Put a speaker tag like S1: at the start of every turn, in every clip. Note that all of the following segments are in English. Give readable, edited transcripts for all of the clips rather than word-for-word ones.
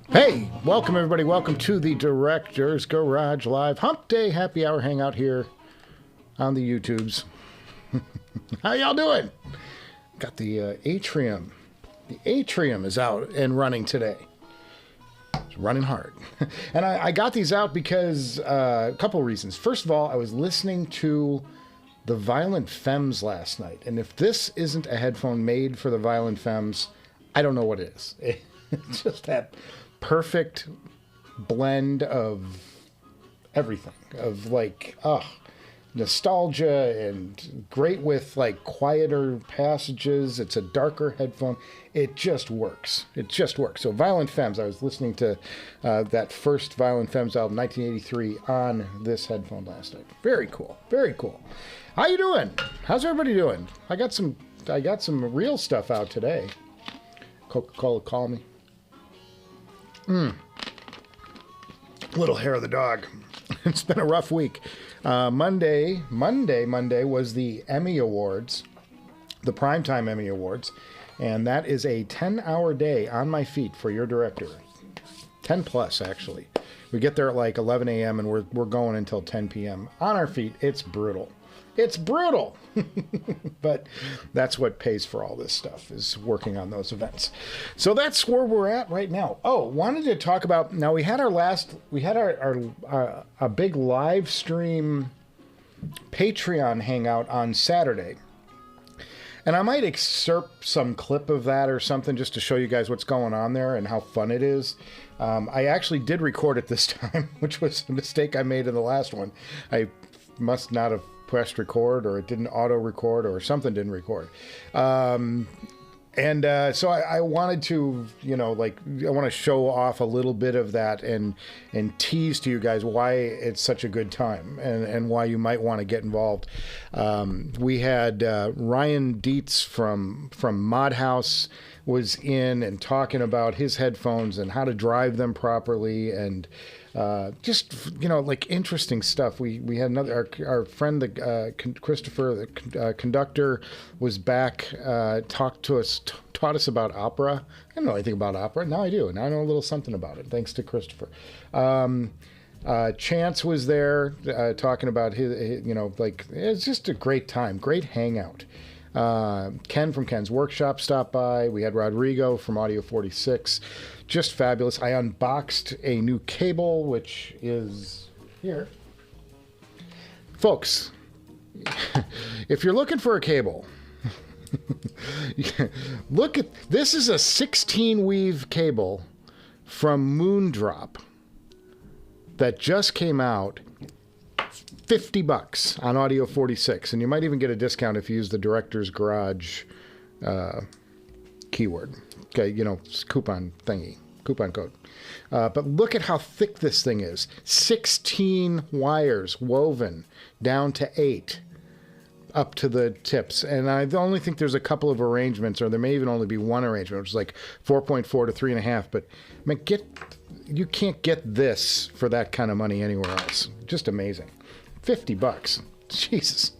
S1: Hey, welcome everybody. Welcome to the Director's Garage Live Hump Day Happy Hour Hangout here on the YouTubes. How y'all doing? Got the Atrium. The Atrium is out and running today. It's running hard. And I got these out because a couple reasons. First of all, I was listening to the Violent Femmes last night. And if this isn't a headphone made for the Violent Femmes, I don't know what it is. It's just that perfect blend of everything, of like, nostalgia and great with like quieter passages. It's a darker headphone. It just works. It just works. So Violent Femmes, I was listening to that first Violent Femmes album, 1983, on this headphone last night. Very cool. Very cool. How you doing? How's everybody doing? I got some real stuff out today. Coca-Cola, call me. Little hair of the dog. It's been a rough week. Monday was the Emmy Awards, the Primetime Emmy Awards, and that is a 10-hour day on my feet for your director. 10 plus, actually. We get there at like 11 a.m. and we're going until 10 p.m. on our feet. It's brutal. It's brutal. But that's what pays for all this stuff, is working on those events. So that's where we're at right now. Oh, wanted to talk about, now we had a big live stream Patreon hangout on Saturday. And I might excerpt some clip of that or something just to show you guys what's going on there and how fun it is. I actually did record it this time, which was a mistake I made in the last one. I must not have pressed record, or it didn't auto record, or something didn't record. So I wanted to, I want to show off a little bit of that and tease to you guys why it's such a good time and why you might want to get involved. We had Ryan Dietz from Modhouse was in and talking about his headphones and how to drive them properly, and just, interesting stuff. We had another, our friend, Christopher, the conductor, was back, taught us about opera. I didn't know anything about opera. Now I do. And I know a little something about it, thanks to Christopher. Chance was there, talking about his, it's just a great time, great hangout. Ken from Ken's Workshop stopped by. We had Rodrigo from Audio 46. Just fabulous. I unboxed a new cable, which is here. Folks, if you're looking for a cable, look at this. Is a 16 weave cable from Moondrop that just came out. $50 on Audio 46, and you might even get a discount if you use the Director's Garage keyword. Okay, coupon code. But look at how thick this thing is. 16 wires woven down to 8 up to the tips. And I only think there's a couple of arrangements, or there may even only be one arrangement, which is like 4.4 to 3.5. But you can't get this for that kind of money anywhere else. Just amazing. $50. Jesus,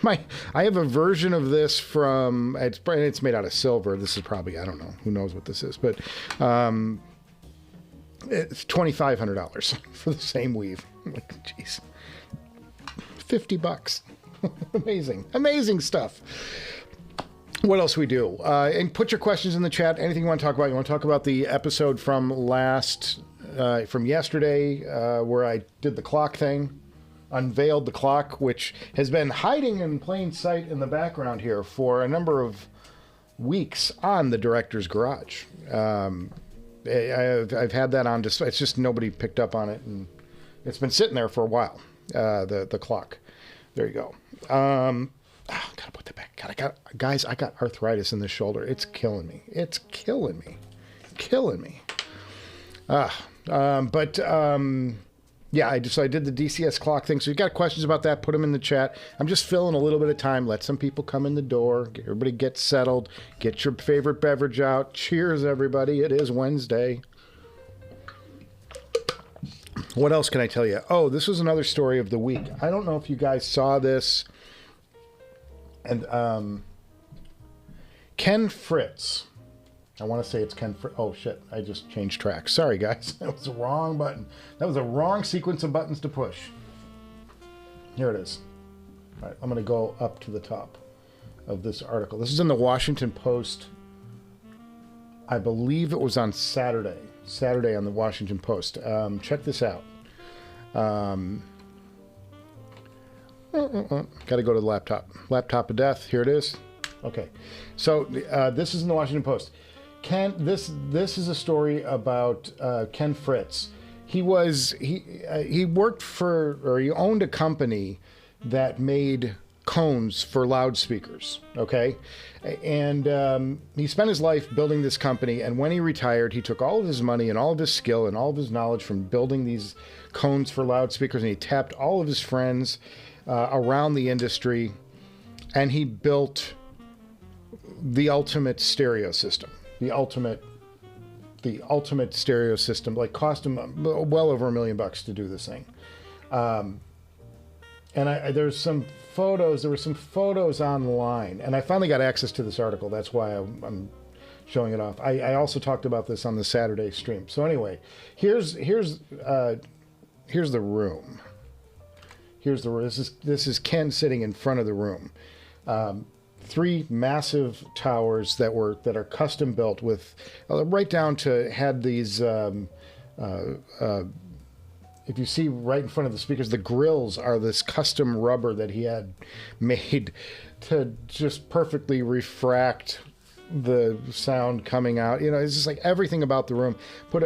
S1: I have a version of this from, it's made out of silver. This is probably, I don't know, who knows what this is, but it's $2,500 for the same weave. Jeez, $50. Amazing stuff. What else we do? And put your questions in the chat. Anything you want to talk about? You want to talk about the episode from yesterday, where I did the clock thing? Unveiled the clock, which has been hiding in plain sight in the background here for a number of weeks on the Director's Garage. I've had that on display. It's just nobody picked up on it, and it's been sitting there for a while. The clock. There you go. Gotta put that back. Guys, I got arthritis in the shoulder. It's killing me. Yeah, I did the DCS clock thing. So if you got questions about that, put them in the chat. I'm just filling a little bit of time. Let some people come in the door. Everybody get settled. Get your favorite beverage out. Cheers, everybody. It is Wednesday. What else can I tell you? Oh, this was another story of the week. I don't know if you guys saw this. And Ken Fritz I want to say it's Ken. Oh shit! I just changed tracks. Sorry guys, that was the wrong button. That was the wrong sequence of buttons to push. Here it is. All right, I'm going to go up to the top of this article. This is in the Washington Post. I believe it was on Saturday. Saturday on the Washington Post. Check this out. Got to go to the laptop. Laptop of death. Here it is. Okay. So this is in the Washington Post. This is a story about Ken Fritz. He worked for, or he owned a company that made cones for loudspeakers, okay? And he spent his life building this company, and when he retired, he took all of his money and all of his skill and all of his knowledge from building these cones for loudspeakers, and he tapped all of his friends around the industry, and he built the ultimate stereo system. The ultimate stereo system. Like, cost him well over $1 million to do this thing. And there's some photos. There were some photos online, and I finally got access to this article. That's why I'm showing it off. I also talked about this on the Saturday stream. So anyway, here's the room. This is Ken sitting in front of the room. 3 massive towers that are custom built with right down to had these. If you see right in front of the speakers, the grills are this custom rubber that he had made to just perfectly refract the sound coming out. You know, it's just like everything about the room. Put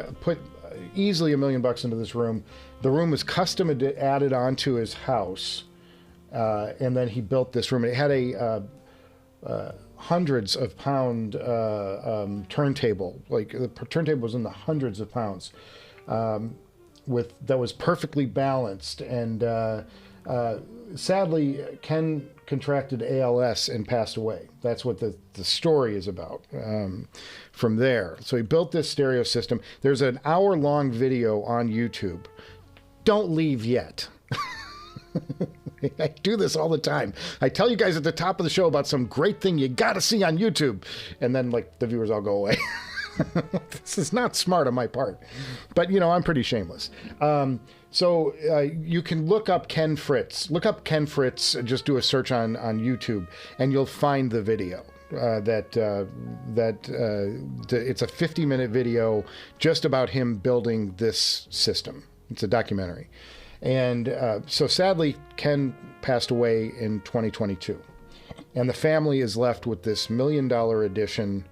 S1: easily $1 million into this room. The room was custom added onto his house, and then he built this room. It had a hundreds of pound turntable. Like, the turntable was in the hundreds of pounds. That was perfectly balanced, and sadly Ken contracted ALS and passed away. That's what the story is about from there. So he built this stereo system. There's an hour-long video on YouTube. Don't leave yet. I do this all the time. I tell you guys at the top of the show about some great thing you got to see on YouTube, and then like the viewers all go away. This is not smart on my part, but you know, I'm pretty shameless. So you can look up Ken Fritz. Look up Ken Fritz. Just do a search on YouTube, and you'll find the video. It's a 50-minute video just about him building this system. It's a documentary, and so sadly, Ken passed away in 2022, and the family is left with this $1 million edition.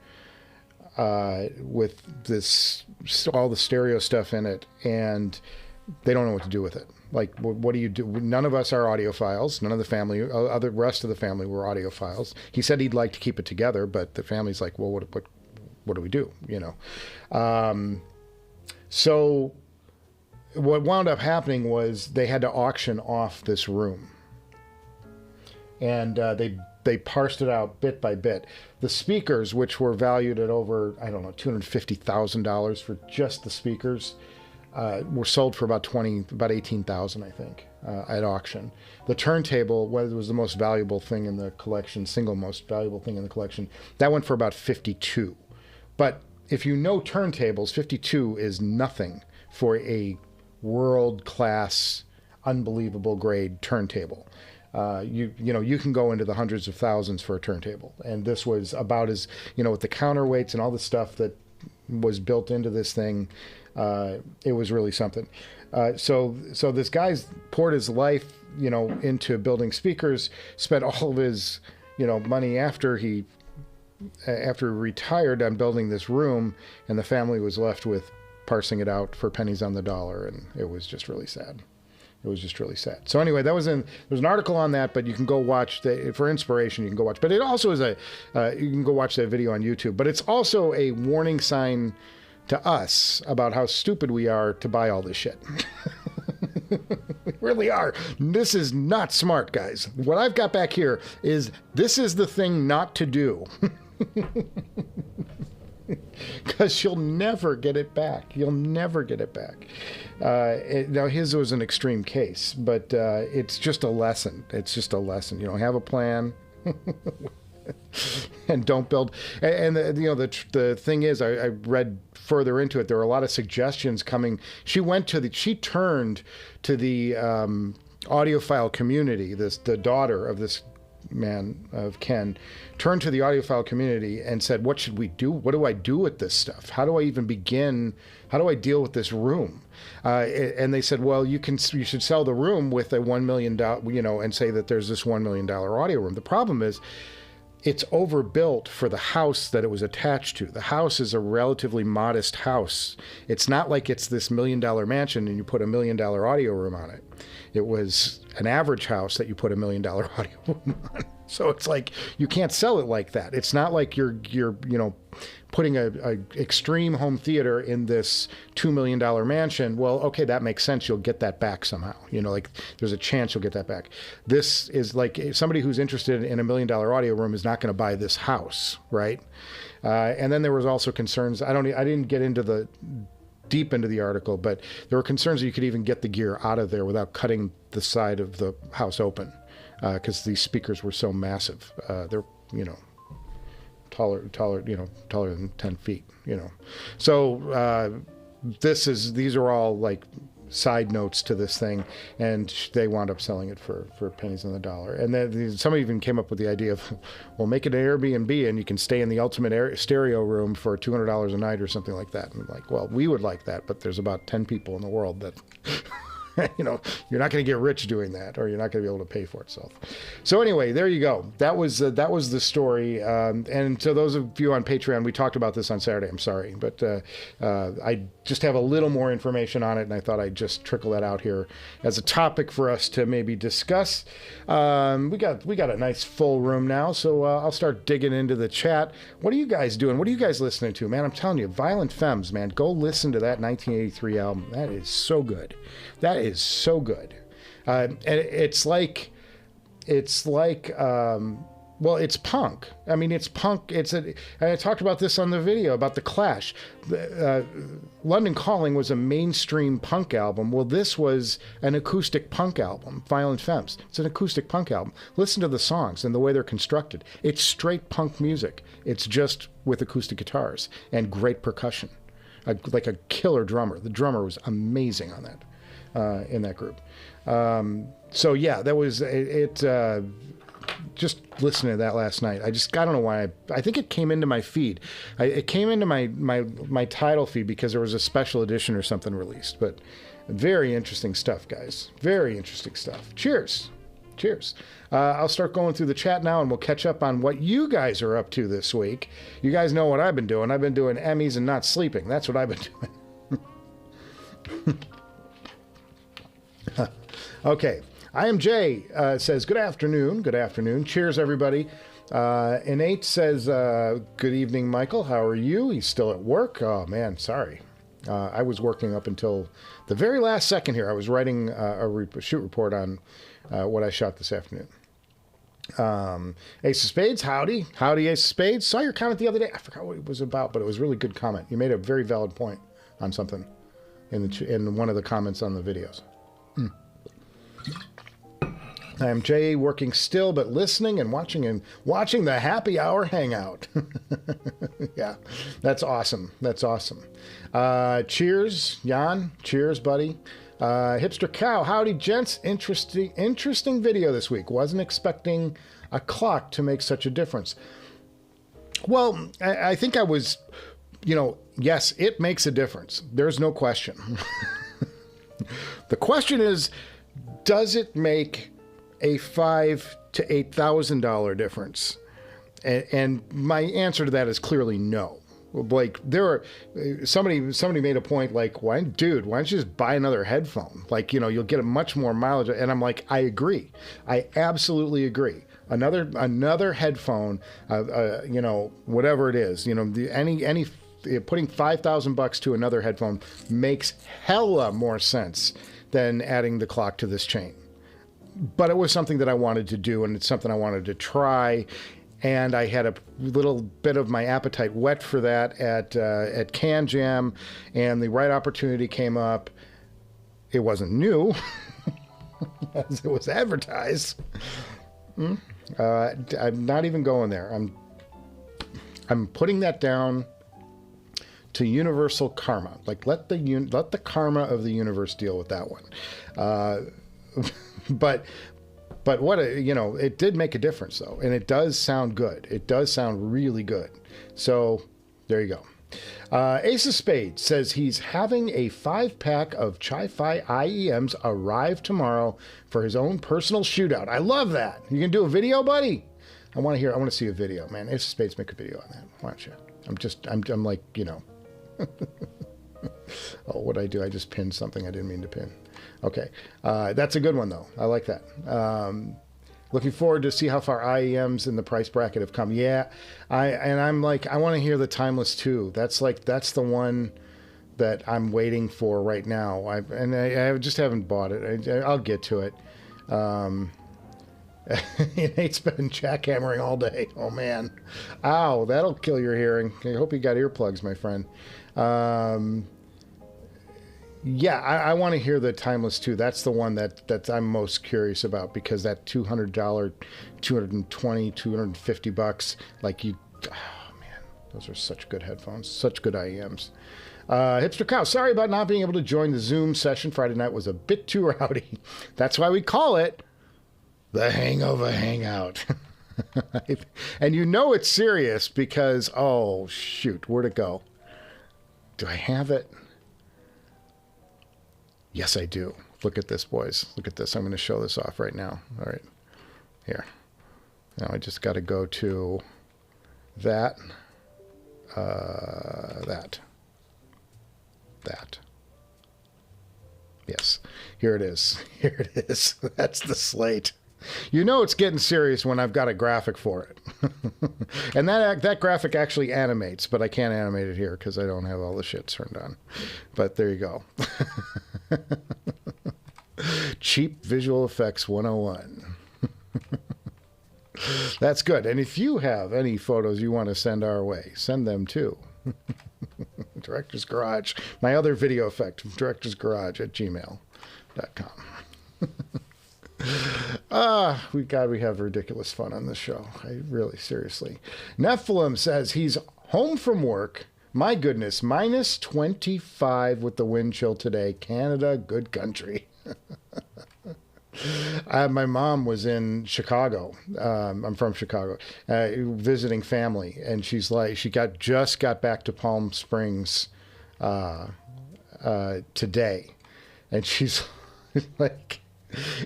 S1: With all the stereo stuff in it, and they don't know what to do with it. Like, what do you do? None of us are audiophiles. None of the family, the rest of the family were audiophiles. He said he'd like to keep it together, but the family's like, well, what do we do? You know. So what wound up happening was they had to auction off this room, and they parsed it out bit by bit. The speakers, which were valued at over, I don't know, $250,000 for just the speakers, were sold for about $18,000, I think, at auction. The turntable, whether it was the most valuable thing in the collection, single most valuable thing in the collection, that went for about $52,000. But if you know turntables, $52,000 is nothing for a world-class, unbelievable grade turntable. You know, you can go into the hundreds of thousands for a turntable, and this was about as, you know, with the counterweights and all the stuff that was built into this thing, it was really something. So this guy's poured his life, you know, into building speakers, spent all of his, you know, money after he retired on building this room, and the family was left with parsing it out for pennies on the dollar, and it was just really sad. It was just really sad. So anyway, there's an article on that, but you can go watch for inspiration. You can go watch, but it also is you can go watch that video on YouTube. But it's also a warning sign to us about how stupid we are to buy all this shit. We really are. This is not smart, guys. What I've got back here this is the thing not to do. Because you'll never get it back. You'll never get it back. Now, his was an extreme case, but it's just a lesson. It's just a lesson. You know, have a plan. And don't build. And the thing is, I read further into it. There were a lot of suggestions coming. She turned to the audiophile community. The daughter of this man, of Ken, turned to the audiophile community and said, what should we do? What do I do with this stuff? How do I even begin? How do I deal with this room? And they said, well, you should sell the room with a $1 million, and say that there's this $1 million audio room. The problem is, it's overbuilt for the house that it was attached to. The house is a relatively modest house. It's not like it's this $1 million mansion and you put $1 million audio room on it. It was an average house that you put $1 million audio room on. So it's like, you can't sell it like that. It's not like you're putting a extreme home theater in this $2 million mansion. Well, okay, that makes sense. You'll get that back somehow. Like there's a chance you'll get that back. This is like somebody who's interested in $1 million audio room is not going to buy this house, right? And then there was also concerns. I didn't get into deep into the article, but there were concerns that you could even get the gear out of there without cutting the side of the house open, because these speakers were so massive. They're taller than 10 feet, So these are all like side notes to this thing, and they wound up selling it for pennies on the dollar. And then somebody even came up with the idea of, well, make it an Airbnb and you can stay in the ultimate stereo room for $200 a night or something like that. And I'm like, well, we would like that, but there's about 10 people in the world that you're not going to get rich doing that, or you're not going to be able to pay for itself. So anyway, there you go. That was the story. And to those of you on Patreon, we talked about this on Saturday. I'm sorry, but I just have a little more information on it, and I thought I'd just trickle that out here as a topic for us to maybe discuss. We got a nice full room now, so I'll start digging into the chat. What are you guys doing? What are you guys listening to, man? I'm telling you, Violent Femmes, man. Go listen to that 1983 album. That is so good. That is so good. And it's like, well, it's punk. I mean, it's punk. And I talked about this on the video about the Clash. London Calling was a mainstream punk album. Well, this was an acoustic punk album, Violent Femmes. It's an acoustic punk album. Listen to the songs and the way they're constructed. It's straight punk music. It's just with acoustic guitars and great percussion. Like a killer drummer. The drummer was amazing on that. In that group. So yeah, that was it. Just listening to that last night, I don't know why. I think it came into my feed. It came into my title feed because there was a special edition or something released. But very interesting stuff, guys. Very interesting stuff. Cheers. I'll start going through the chat now, and we'll catch up on what you guys are up to this week. You guys know what I've been doing. I've been doing Emmys and not sleeping. That's what I've been doing. Okay, I am Jay, says, good afternoon. Cheers, everybody. N8 says, good evening, Michael. How are you? He's still at work. Oh, man, sorry. I was working up until the very last second here. I was writing a shoot report on what I shot this afternoon. Ace of Spades, howdy. Howdy, Ace of Spades. Saw your comment the other day. I forgot what it was about, but it was a really good comment. You made a very valid point on something in one of the comments on the videos. I'm Jay, working still, but listening and watching the happy hour hangout. Yeah, that's awesome. Cheers, Jan. Cheers, buddy. Hipster Cow, howdy, gents. Interesting video this week. Wasn't expecting a clock to make such a difference. Well, I think I was, yes, it makes a difference. There's no question. The question is, does it make a $5,000 to $8,000 difference? And my answer to that is clearly no. Like somebody made a point like, why don't you just buy another headphone? Like, you'll get a much more mileage. And I'm like, I agree. I absolutely agree. Another headphone, whatever it is, any putting $5,000 to another headphone makes hella more sense than adding the clock to this chain. But it was something that I wanted to do, and it's something I wanted to try. And I had a little bit of my appetite whet for that at Can Jam, and the right opportunity came up. It wasn't new, as it was advertised. I'm not even going there. I'm putting that down to universal karma. Like let the karma of the universe deal with that one. But what it did make a difference though, and it does sound good. It does sound really good. So there you go. Ace of Spades says he's having a 5-pack of Chi-Fi IEMs arrive tomorrow for his own personal shootout. I love that. You can do a video, buddy? I want to see a video, man. Ace of Spades, make a video on that. Why don't you? I'm like, oh, what'd I do? I just pinned something I didn't mean to pin. Okay. That's a good one, though. I like that. Looking forward to see how far IEMs in the price bracket have come. Yeah, I'm like, I want to hear the Timeless 2. That's the one that I'm waiting for right now. I just haven't bought it. I'll get to it. It's been jackhammering all day. Oh man, ow, that'll kill your hearing. I hope you got earplugs, my friend. Yeah, I want to hear the Timeless 2. That's the one that I'm most curious about, because that $200, $220, $250, like oh man, those are such good headphones, such good IEMs. Hipster Cow, sorry about not being able to join the Zoom session. Friday night was a bit too rowdy. That's why we call it the Hangover Hangout. And it's serious because, oh shoot, where'd it go? Do I have it? Yes, I do. Look at this, boys. Look at this. I'm going to show this off right now. All right. Here. Now I just got to go to that. That. Yes. Here it is. Here it is. That's the slate. It's getting serious when I've got a graphic for it. And that graphic actually animates, but I can't animate it here because I don't have all the shit turned on. But there you go. Cheap visual effects 101. That's good. And if you have any photos you want to send our way, send them too. Director's Garage. My other video effect, directorsgarage@gmail.com. We have ridiculous fun on this show. Seriously. Nephilim says he's home from work. My goodness, minus 25 with the wind chill today. Canada, good country. My mom was in Chicago. I'm from Chicago, visiting family, and she's like, she just got back to Palm Springs today, and she's like,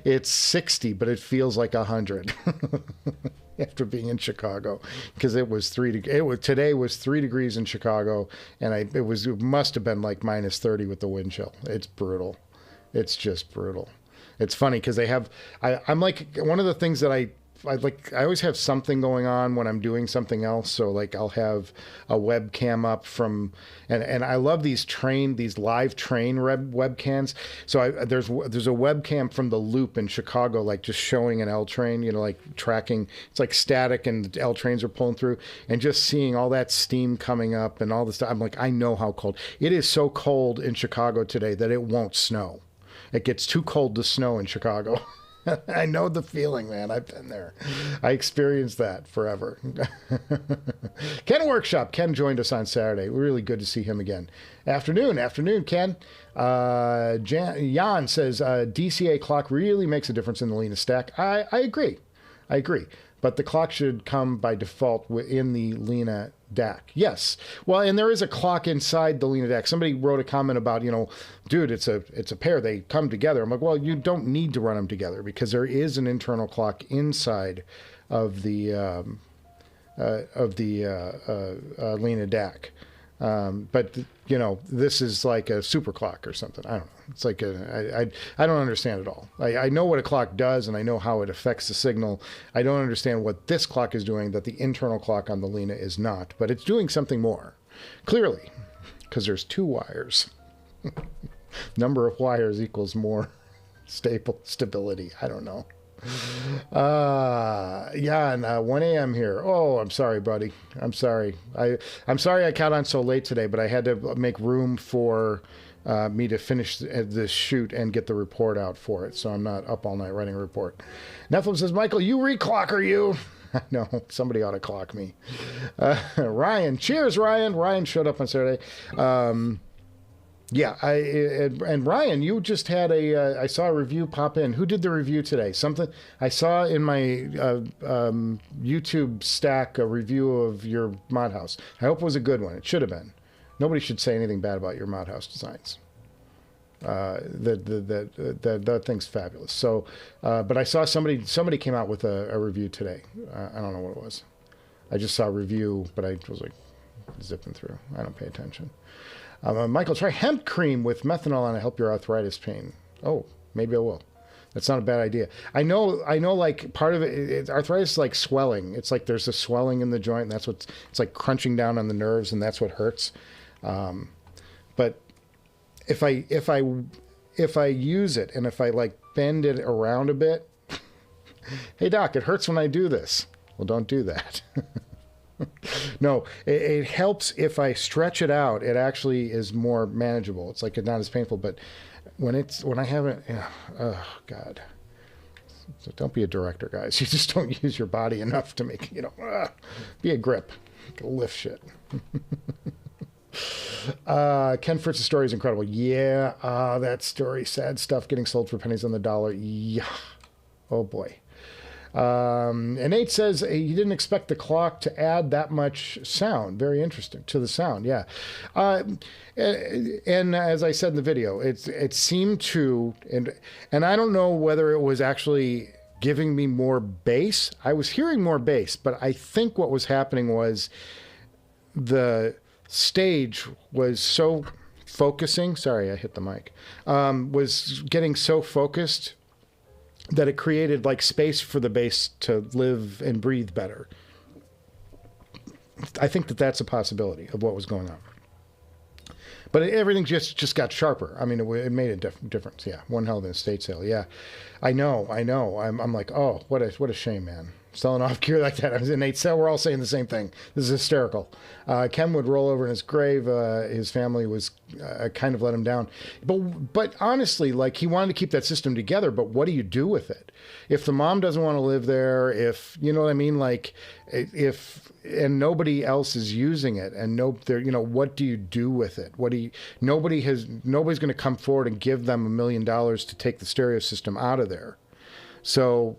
S1: it's 60, but it feels like 100 after being in Chicago, because today was 3 degrees in Chicago, and it must have been like minus 30 with the wind chill. It's brutal. It's just brutal. It's funny because I'm like, one of the things that I always have something going on when I'm doing something else. So like I'll have a webcam up and I love these live train webcams. So there's a webcam from the Loop in Chicago, like just showing an L train, like tracking. It's like static and the L trains are pulling through, and just seeing all that steam coming up and all this stuff. I'm like, I know how cold it is. So cold in Chicago today that it won't snow. It gets too cold to snow in Chicago. I know the feeling, man. I've been there. I experienced that forever. Ken Workshop. Ken joined us on Saturday. Really good to see him again. Afternoon, Ken. Jan says DCA clock really makes a difference in the Lena stack. I agree. But the clock should come by default in the Lena DAC. Yes. Well, and there is a clock inside the Lena DAC. Somebody wrote a comment about, dude, it's a pair. They come together. I'm like, well, you don't need to run them together because there is an internal clock inside of the Lena DAC. But this is like a super clock or something. I don't know. It's like I don't understand it all. I know what a clock does and I know how it affects the signal. I don't understand what this clock is doing that the internal clock on the Lena is not, but it's doing something more. Clearly, because there's 2 wires. Number of wires equals more stability. I don't know. Yeah, and 1 a.m. here. Oh, I'm sorry, buddy. I'm sorry. I'm sorry I got on so late today, but I had to make room for me to finish this shoot and get the report out for it, so I'm not up all night writing a report. Nephilim says, Michael, you reclocker you. No, somebody ought to clock me. Ryan, cheers, Ryan. Ryan showed up on Saturday. Yeah, and Ryan, you just had I saw a review pop in. Who did the review today? Something I saw in my YouTube stack, a review of your mod house. I hope it was a good one. It should have been. Nobody should say anything bad about your mod house designs. That thing's fabulous. So, but I saw somebody came out with a review today. I don't know what it was. I just saw a review, but I was like zipping through. I don't pay attention. Michael, try hemp cream with methanol on to help your arthritis pain. Oh, maybe I will. That's not a bad idea. I know. Like part of it, arthritis is like swelling. It's like there's a swelling in the joint, and that's what it's like, crunching down on the nerves, and that's what hurts. But if I use it and if I like bend it around a bit, hey doc, it hurts when I do this. Well, don't do that. No, it helps if I stretch it out. It actually is more manageable. It's like it's not as painful. But when I haven't, oh God. So don't be a director, guys. You just don't use your body enough to make, be a grip. Lift shit. Ken Fritz's story is incredible. Yeah, that story, sad stuff, getting sold for pennies on the dollar. Yeah, oh boy. And Nate says he didn't expect the clock to add that much sound. Very interesting to the sound. Yeah, and as I said in the video, it seemed to, and I don't know whether it was actually giving me more bass. I was hearing more bass, but I think what was happening was the stage was so focusing. Sorry, I hit the mic. Was getting so focused that it created like space for the bass to live and breathe better. I think that's a possibility of what was going on. But everything just got sharper. I mean, it made a difference. Yeah, one hell of an estate sale. Yeah, I know. I'm like, oh, what a shame, man. Selling off gear like that. I was in Nate sale. We're all saying the same thing. This is hysterical. Ken would roll over in his grave. His family was kind of let him down. But honestly, like, he wanted to keep that system together. But what do you do with it? If the mom doesn't want to live there, if, you know what I mean? Like, and nobody else is using it, and what do you do with it? Nobody's going to come forward and give them $1 million to take the stereo system out of there. So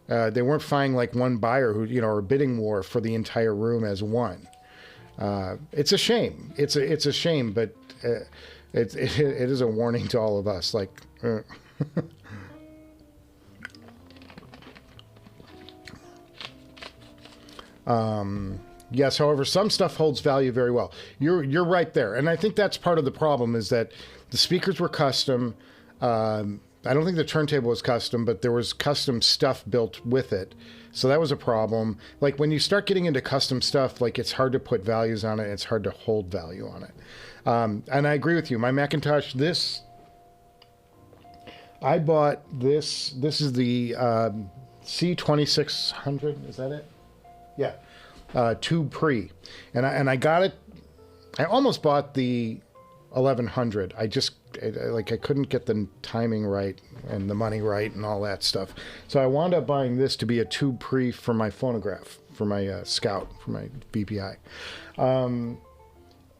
S1: they weren't finding like one buyer who, or a bidding war for the entire room as one. It's a shame. It's a shame, but it is a warning to all of us. Like, yes. However, some stuff holds value very well. You're right there, and I think that's part of the problem is that the speakers were custom. I don't think the turntable was custom, but there was custom stuff built with it. So that was a problem. Like when you start getting into custom stuff, like it's hard to put values on it. It's hard to hold value on it. And I agree with you. My Macintosh, I bought this. This is the C2600. Is that it? Yeah. Tube Pre. And I got it. I almost bought the 1100. I couldn't get the timing right and the money right and all that stuff. So I wound up buying this to be a tube pre for my phonograph, for my Scout, for my BPI.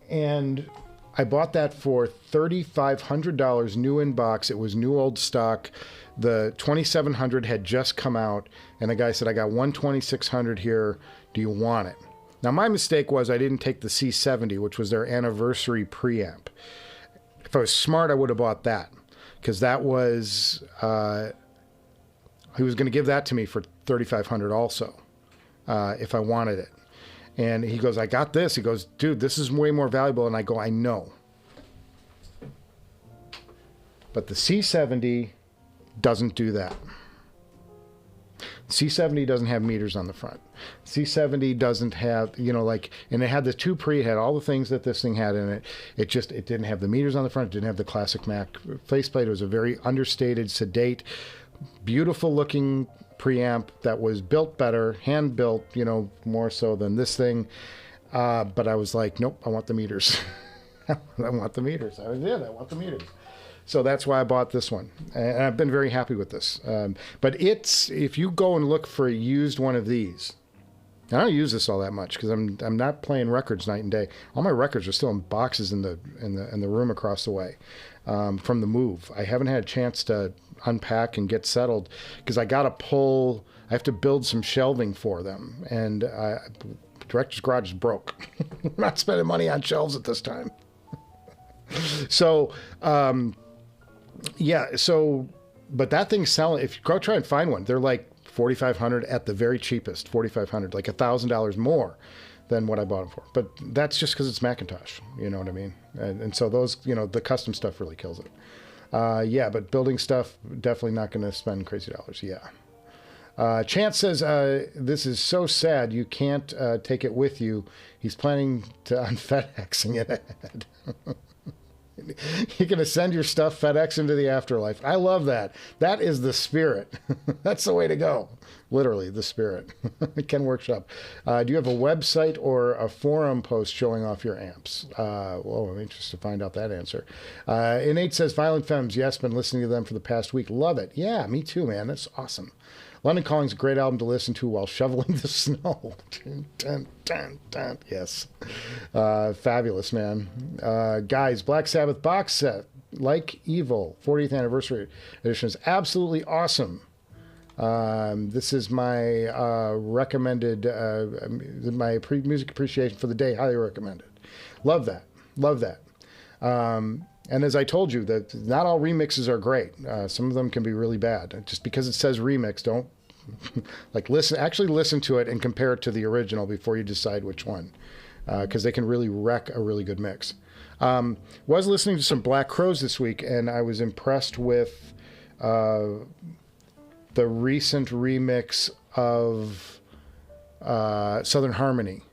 S1: And I bought that for $3,500 new in box. It was new old stock. The 2700 had just come out, and the guy said, I got one 2600 here. Do you want it? Now, my mistake was I didn't take the C70, which was their anniversary preamp. If I was smart, I would have bought that, because that was, he was going to give that to me for $3,500 also, if I wanted it. And he goes, I got this. He goes, dude, this is way more valuable. And I go, I know. But the C70 doesn't do that. C70 doesn't have meters on the front. C70 doesn't have, and it had the two pre, it had all the things that this thing had in it. It didn't have the meters on the front. It didn't have the classic Mac faceplate. It was a very understated, sedate, beautiful looking preamp that was built better, hand built, more so than this thing. But I was like, nope, I want the meters. I want the meters. I want the meters. So that's why I bought this one, and I've been very happy with this. But if you go and look for a used one of these, I don't use this all that much because I'm not playing records night and day. All my records are still in boxes in the room across the way from the move. I haven't had a chance to unpack and get settled because I have to build some shelving for them, and Director's Garage is broke. I'm not spending money on shelves at this time. So, but that thing's selling. If you go try and find one, they're like $4,500 at the very cheapest, $4,500, like $1,000 more than what I bought them for. But that's just because it's Macintosh, you know what I mean? And so those, the custom stuff really kills it. But building stuff, definitely not going to spend crazy dollars. Yeah. Chance says, this is so sad you can't take it with you. He's planning on FedExing it ahead. You're going to send your stuff FedEx into the afterlife. I love that. That is the spirit. That's the way to go. Literally, the spirit. Ken Workshop. Do you have a website or a forum post showing off your amps? I'm interested to find out that answer. N8 says, Violent Femmes. Yes, been listening to them for the past week. Love it. Yeah, me too, man. That's awesome. London Calling's a great album to listen to while shoveling the snow. Dun, dun, dun. Yes. Fabulous, man. Guys, Black Sabbath box set, Like Evil, 40th anniversary edition is absolutely awesome. This is my recommended, my music appreciation for the day. Highly recommended. Love that. Love that. And as I told you, that not all remixes are great. Some of them can be really bad. Just because it says remix, don't actually listen to it and compare it to the original before you decide which one, because they can really wreck a really good mix. Was listening to some Black Crowes this week, and I was impressed with the recent remix of Southern Harmony.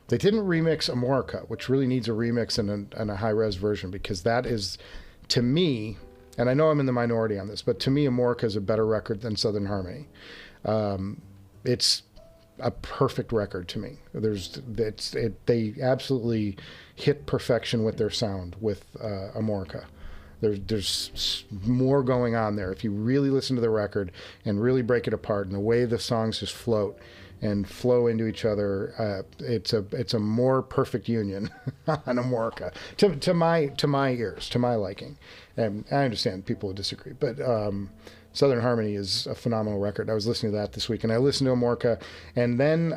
S1: They didn't remix Amorica, which really needs a remix and a high-res version, because that is, to me, and I know I'm in the minority on this, but to me, Amorica is a better record than Southern Harmony. It's a perfect record to me. They absolutely hit perfection with their sound with Amorica. There's more going on there. If you really listen to the record and really break it apart, and the way the songs just float and flow into each other, it's a more perfect union on Amorica to my ears, to my liking. And I understand people would disagree, but Southern Harmony is a phenomenal record. I was listening to that this week, and I listened to Amorica, and then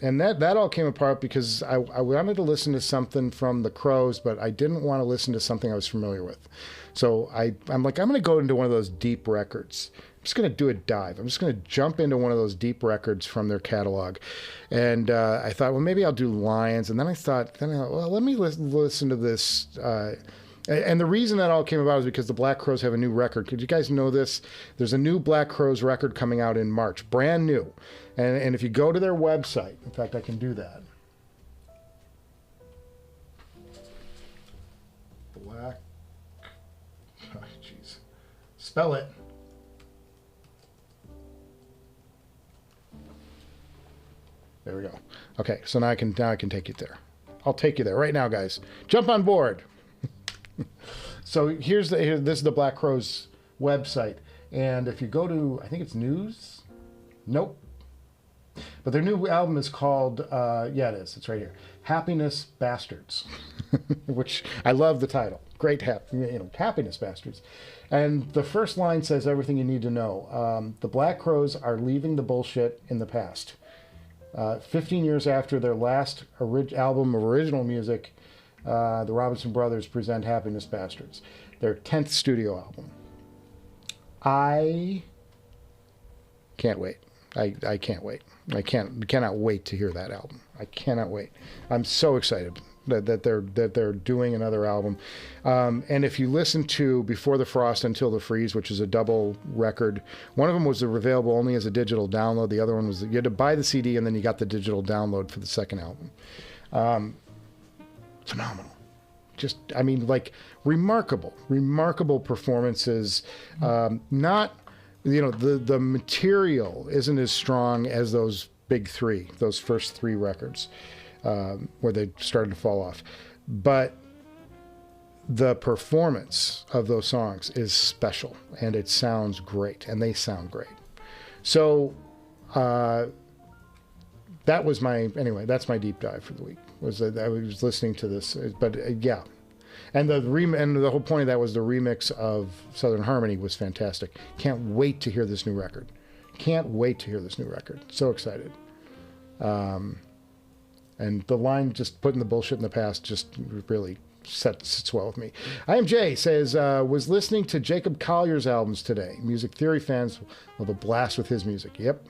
S1: and that all came apart because I wanted to listen to something from the Crowes, but I didn't want to listen to something I was familiar with. So I'm like, I'm going to go into one of those deep records. I'm just going to do a dive. I'm just going to jump into one of those deep records from their catalog. And I thought, well, maybe I'll do Lions. And then I thought, well, let me listen to this. And the reason that all came about is because the Black Crowes have a new record. Could you guys know this? There's a new Black Crowes record coming out in March, brand new. And if you go to their website, in fact, I can do that. Black, oh, jeez. Spell it. There we go. Okay, so now I can take you there. I'll take you there right now, guys. Jump on board. So this is the Black Crowes website, and if you go to, I think it's news. Nope. But their new album is called, it is. It's right here. Happiness Bastards, which I love the title. Great, Happiness Bastards. And the first line says everything you need to know. The Black Crowes are leaving the bullshit in the past. 15 years after their last album of original music, the Robinson Brothers present Happiness Bastards, their 10th studio album. I can't wait. I can't wait. I cannot wait to hear that album. I cannot wait. I'm so excited that they're doing another album. And if you listen to Before the Frost, Until the Freeze, which is a double record, one of them was available only as a digital download. The other one was, you had to buy the CD and then you got the digital download for the second album. Phenomenal. Just, remarkable performances. Not, the material isn't as strong as those big three, those first three records, where they started to fall off. But the performance of those songs is special, and it sounds great, and they sound great. So that was that's my deep dive for the week. I was listening to this, but yeah. And the whole point of that was the remix of Southern Harmony was fantastic. Can't wait to hear this new record. So excited. And the line, just putting the bullshit in the past, just really sits well with me. I am Jay says, was listening to Jacob Collier's albums today. Music theory fans will have a blast with his music. Yep.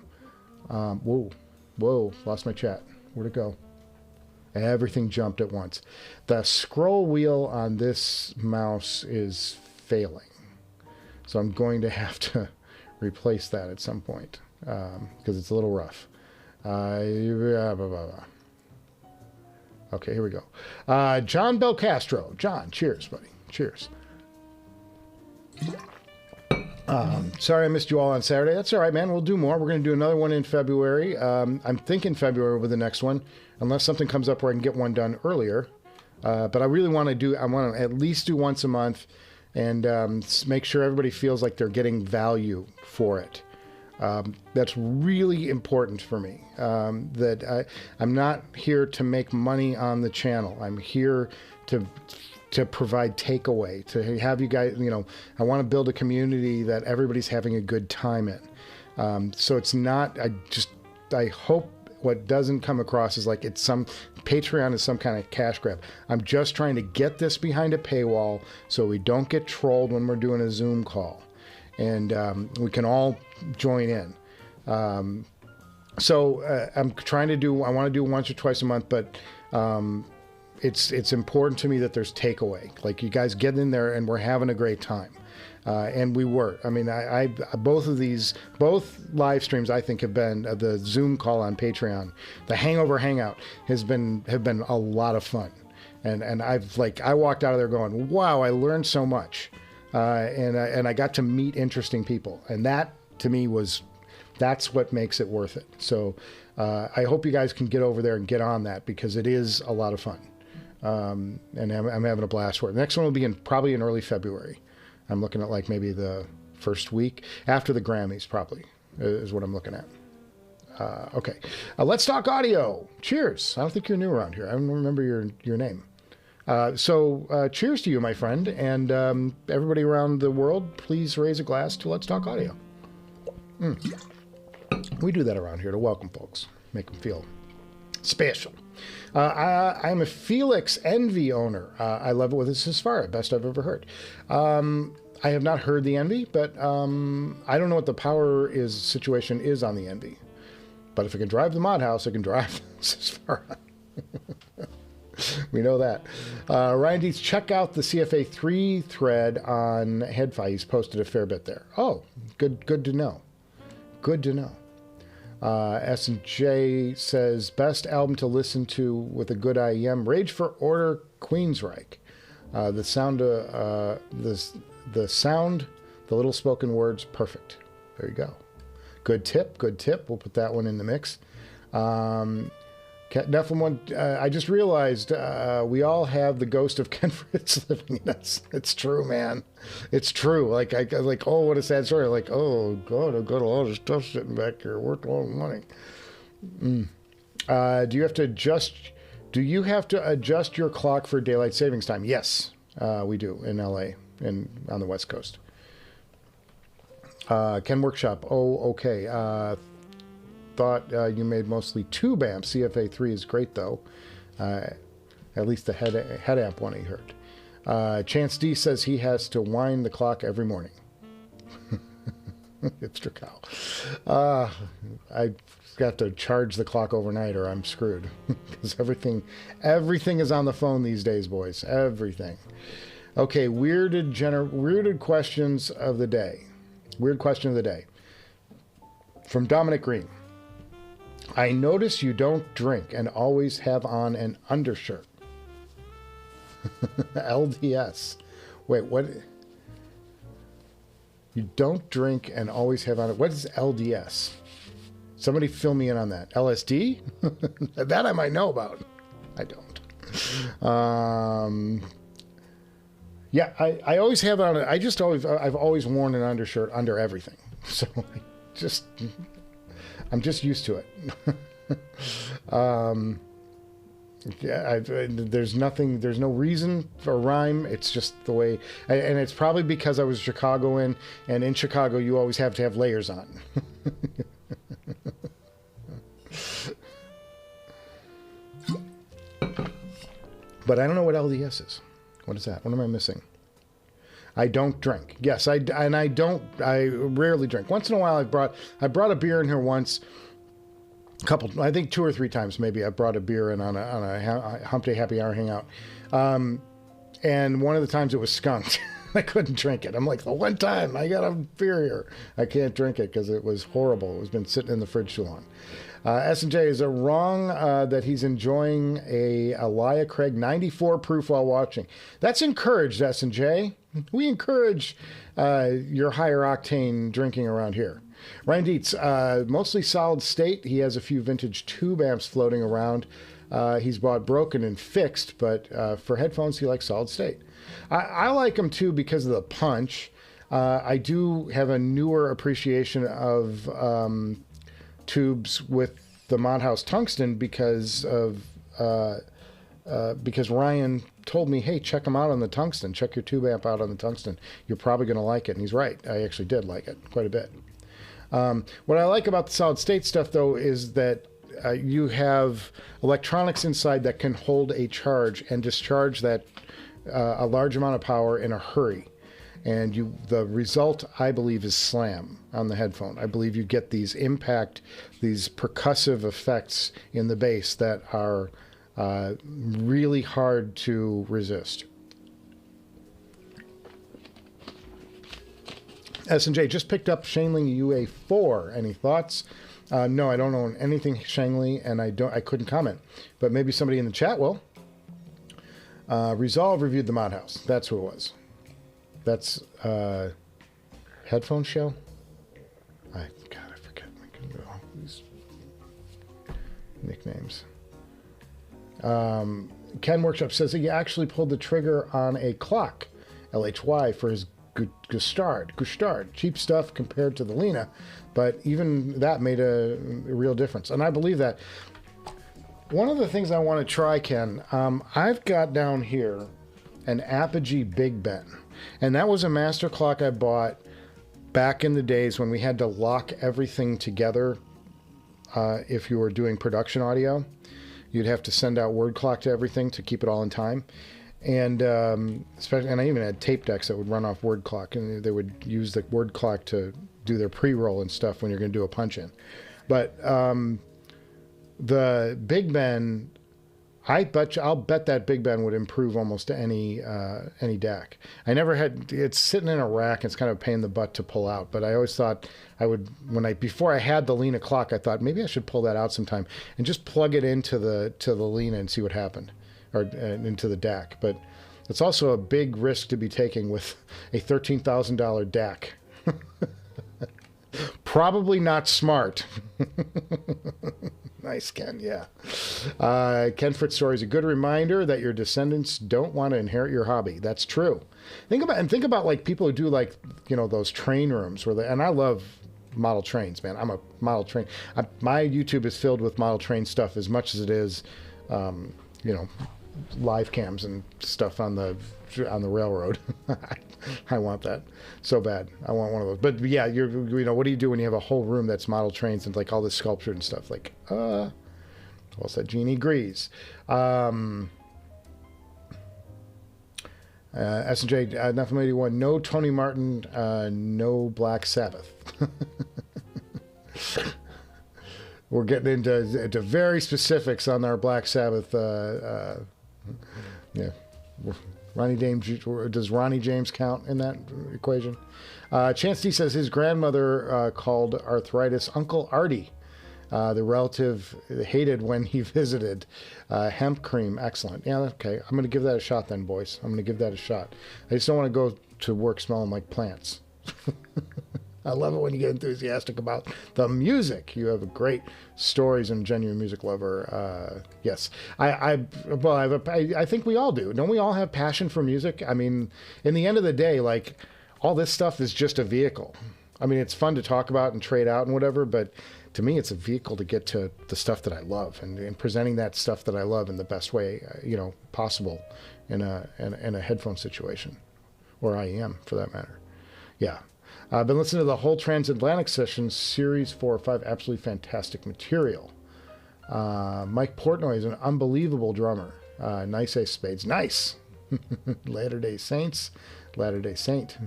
S1: Whoa, lost my chat. Where'd it go? Everything jumped at once. The scroll wheel on this mouse is failing. So I'm going to have to replace that at some point because it's a little rough. Okay, here we go. John Belcastro. John, cheers, buddy. Cheers. Sorry I missed you all on Saturday. That's all right, man. We'll do more. We're going to do another one in February. I'm thinking February with the next one, unless something comes up where I can get one done earlier. But I really want to at least do once a month and make sure everybody feels like they're getting value for it. That's really important for me. I'm not here to make money on the channel. I'm here to provide takeaway, to have you guys, I want to build a community that everybody's having a good time in. So it's not, I hope what doesn't come across is like Patreon is some kind of cash grab. I'm just trying to get this behind a paywall so we don't get trolled when we're doing a Zoom call. And we can all join in. So I'm trying to I want to do once or twice a month, but it's important to me that there's takeaway. Like you guys get in there and we're having a great time. And we were. I mean, both live streams I think have been the Zoom call on Patreon, the Hangover Hangout have been a lot of fun. And I walked out of there going, wow, I learned so much. And I got to meet interesting people, and that to me that's what makes it worth it. So I hope you guys can get over there and get on that because it is a lot of fun, and I'm having a blast for it. The next one will be probably in early February. I'm looking at like maybe the first week after the Grammys, probably is what I'm looking at. Okay, let's talk audio. Cheers. I don't think you're new around here. I don't remember your name. So cheers to you, my friend, and everybody around the world, please raise a glass to Let's Talk Audio. We do that around here to welcome folks, make them feel special. I'm a Felix Envy owner. I love it with a Sesfara, best I've ever heard. I have not heard the Envy, but I don't know what the power situation is on the Envy. But if it can drive the Mod House, it can drive the Sesfara. We know that. Ryan Dietz, check out the CFA3 thread on HeadFi. He's posted a fair bit there. Oh, good to know. Good to know. S&J says, best album to listen to with a good IEM, Rage for Order, Queensryche. The sound, the little spoken words, perfect. There you go. Good tip. We'll put that one in the mix. Nephilim one, I just realized we all have the ghost of Ken Fritz living in us. It's true, man. It's true. Like, oh, what a sad story. Like, oh, God, I've got a lot of stuff sitting back here. Worth a lot of money. Do you have to adjust your clock for daylight savings time? Yes, we do in LA and on the West Coast. Ken Workshop. Oh, okay. Thought you made mostly tube amps. CFA3 is great, though. At least the head amp one he heard. Chance D says he has to wind the clock every morning. Hipster cow. I got to charge the clock overnight or I'm screwed. Because everything is on the phone these days, boys. Everything. Okay, weirded questions of the day. Weird question of the day. From Dominic Green. I notice you don't drink and always have on an undershirt. LDS. Wait, what? You don't drink and always have on it. What is LDS? Somebody fill me in on that. LSD? That I might know about. I don't. Yeah, I always have it on. I've always worn an undershirt under everything. So I'm just used to it. Yeah, there's no reason for rhyme. It's just the way, and it's probably because I was Chicagoan, and in Chicago you always have to have layers on. But I don't know what LDS is. What is that? What am I missing? I don't drink. Yes, I rarely drink. Once in a while I brought a beer in here once. I think 2 or 3 times maybe I brought a beer in on a Humpday happy hour hangout. And one of the times it was skunked. I couldn't drink it. I'm like, the one time I got a beer here, I can't drink it because it was horrible. It was been sitting in the fridge too long. S&J, is it wrong that he's enjoying a Elia Craig 94 proof while watching? That's encouraged, S&J. We encourage your higher octane drinking around here. Ryan Dietz, mostly solid state. He has a few vintage tube amps floating around. He's bought broken and fixed, but for headphones, he likes solid state. I like them too because of the punch. I do have a newer appreciation of tubes with the Modhouse tungsten because Ryan told me, hey, check them out on the tungsten. Check your tube amp out on the tungsten. You're probably going to like it. And he's right. I actually did like it quite a bit. What I like about the solid state stuff, though, is that you have electronics inside that can hold a charge and discharge that a large amount of power in a hurry. And the result, I believe, is slam on the headphone. I believe you get these percussive effects in the bass that are really hard to resist. S&J just picked up Shanling UA4. Any thoughts? No, I don't own anything Shanling, and I couldn't comment. But maybe somebody in the chat will. Resolve reviewed the Modhouse. That's who it was. That's headphone show. I forget all these nicknames. Ken Workshop says that he actually pulled the trigger on a clock, LHY, for his Gustard. Cheap stuff compared to the Lena, but even that made a real difference. And I believe that. One of the things I want to try, Ken, I've got down here an Apogee Big Ben. And that was a master clock I bought back in the days when we had to lock everything together. If you were doing production audio, you'd have to send out word clock to everything to keep it all in time. And especially, and I even had tape decks that would run off word clock, and they would use the word clock to do their pre-roll and stuff when you're going to do a punch in. But the Big Ben, I'll bet that Big Ben would improve almost any DAC. I never had. It's sitting in a rack. It's kind of a pain in the butt to pull out. But I always thought I would before I had the Lena clock, I thought maybe I should pull that out sometime and just plug it into the Lena and see what happened. Or into the DAC, but it's also a big risk to be taking with a $13,000 DAC. Probably not smart. Nice, Ken. Yeah. Ken Fritz story is a good reminder that your descendants don't want to inherit your hobby. That's true. Think about like people who do like those train rooms and I love model trains, man. I'm a model train. My YouTube is filled with model train stuff as much as it is, live cams and stuff on the railroad. I want that so bad. I want one of those. But yeah, what do you do when you have a whole room that's model trains and like all this sculpture and stuff? Like, what's that? Jeannie agrees. S&J, nothing 81. No Tony Martin, no Black Sabbath. We're getting into very specifics on our Black Sabbath. Yeah, does Ronnie James count in that equation? Chance D says his grandmother called arthritis Uncle Artie. The relative hated when he visited. Hemp cream, excellent. Yeah, okay. I'm going to give that a shot then, boys. I'm going to give that a shot. I just don't want to go to work smelling like plants. I love it when you get enthusiastic about the music. You have great stories and genuine music lover. Yes, I think we all do. Don't we all have passion for music? I mean, in the end of the day, like, all this stuff is just a vehicle. I mean, it's fun to talk about and trade out and whatever, but to me, it's a vehicle to get to the stuff that I love, and presenting that stuff that I love in the best way, possible in a headphone situation, or IEM for that matter. Yeah. I've been listening to the whole Transatlantic session, series 4 or 5, absolutely fantastic material. Mike Portnoy is an unbelievable drummer. Nice ace spades. Nice. Latter-day Saints. Latter-day Saint.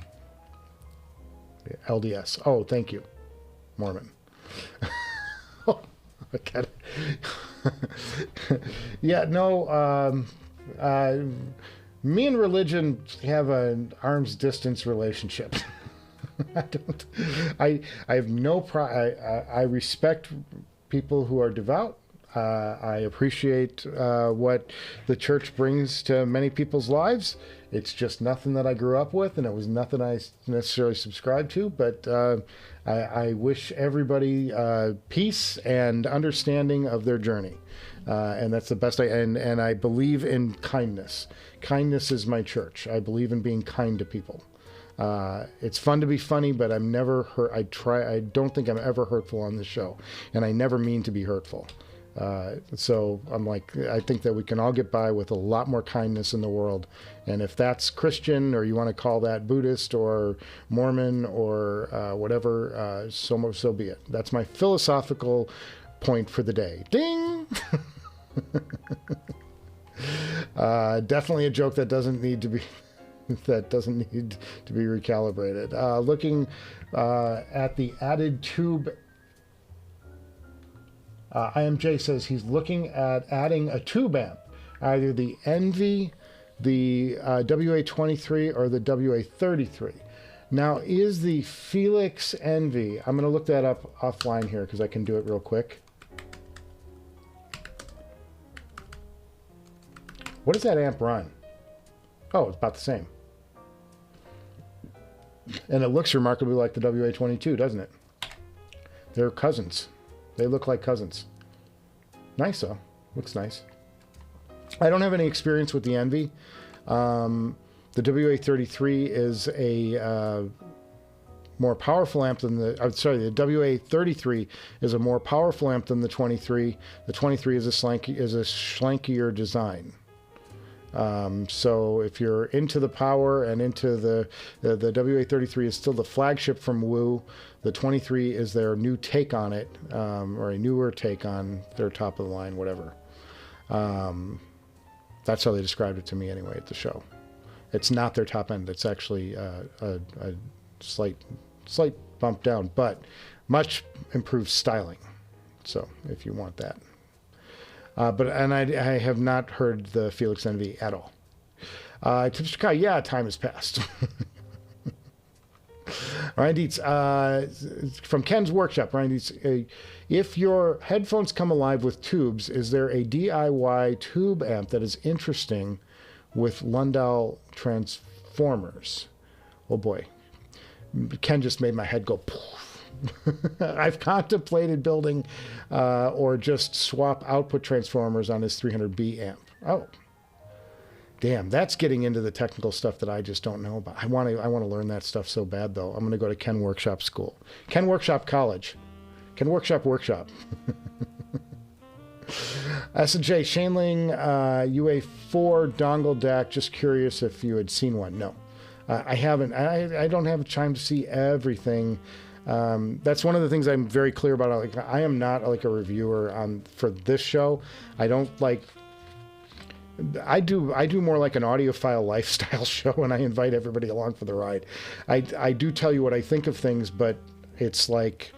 S1: LDS. Oh, thank you. Mormon. Oh, I got it. Yeah, no, me and religion have an arm's distance relationship. I have no I respect people who are devout. I appreciate what the church brings to many people's lives. It's just nothing that I grew up with, and it was nothing I necessarily subscribed to, but I wish everybody peace and understanding of their journey. And that's the best and I believe in kindness. Kindness is my church. I believe in being kind to people. It's fun to be funny, but I'm never hurt. I don't think I'm ever hurtful on this show, and I never mean to be hurtful. So I'm like, I think that we can all get by with a lot more kindness in the world. And if that's Christian, or you want to call that Buddhist or Mormon or whatever, so be it. That's my philosophical point for the day. Ding! Definitely a joke that doesn't need to be recalibrated. Looking at the added tube. IMJ says he's looking at adding a tube amp, either the Envy, the WA-23, or the WA-33. Now, is the Felix Envy, I'm going to look that up offline here because I can do it real quick. What does that amp run? Oh, it's about the same. And it looks remarkably like the WA-22, doesn't it? They're cousins. They look like cousins. Nice, though. Looks nice. I don't have any experience with the Envy. The WA-33 is a more powerful amp than the... the WA-33 is a more powerful amp than the 23. The 23 is a schlankier design. So if you're into the power and into the WA-33 is still the flagship from Woo. The 23 is their new take on it, or a newer take on their top of the line, whatever. That's how they described it to me anyway at the show. It's not their top end. It's actually a slight bump down, but much improved styling. So if you want that. I have not heard the Felix Envy at all. Yeah, time has passed. Ryan Dietz, from Ken's Workshop, Ryan Dietz, if your headphones come alive with tubes, is there a DIY tube amp that is interesting with Lundell transformers? Oh boy. Ken just made my head go poof. I've contemplated building or just swap output transformers on his 300B amp. Oh, damn, that's getting into the technical stuff that I just don't know about. I want to learn that stuff so bad, though. I'm going to go to Ken Workshop School. Ken Workshop College. Ken Workshop Workshop. S&J, Shaneling UA4 dongle DAC. Just curious if you had seen one. No, I haven't. I don't have time to see everything. That's one of the things I'm very clear about. Like, I am not like a reviewer for this show. I don't like... I do more like an audiophile lifestyle show, and I invite everybody along for the ride. I do tell you what I think of things, but it's like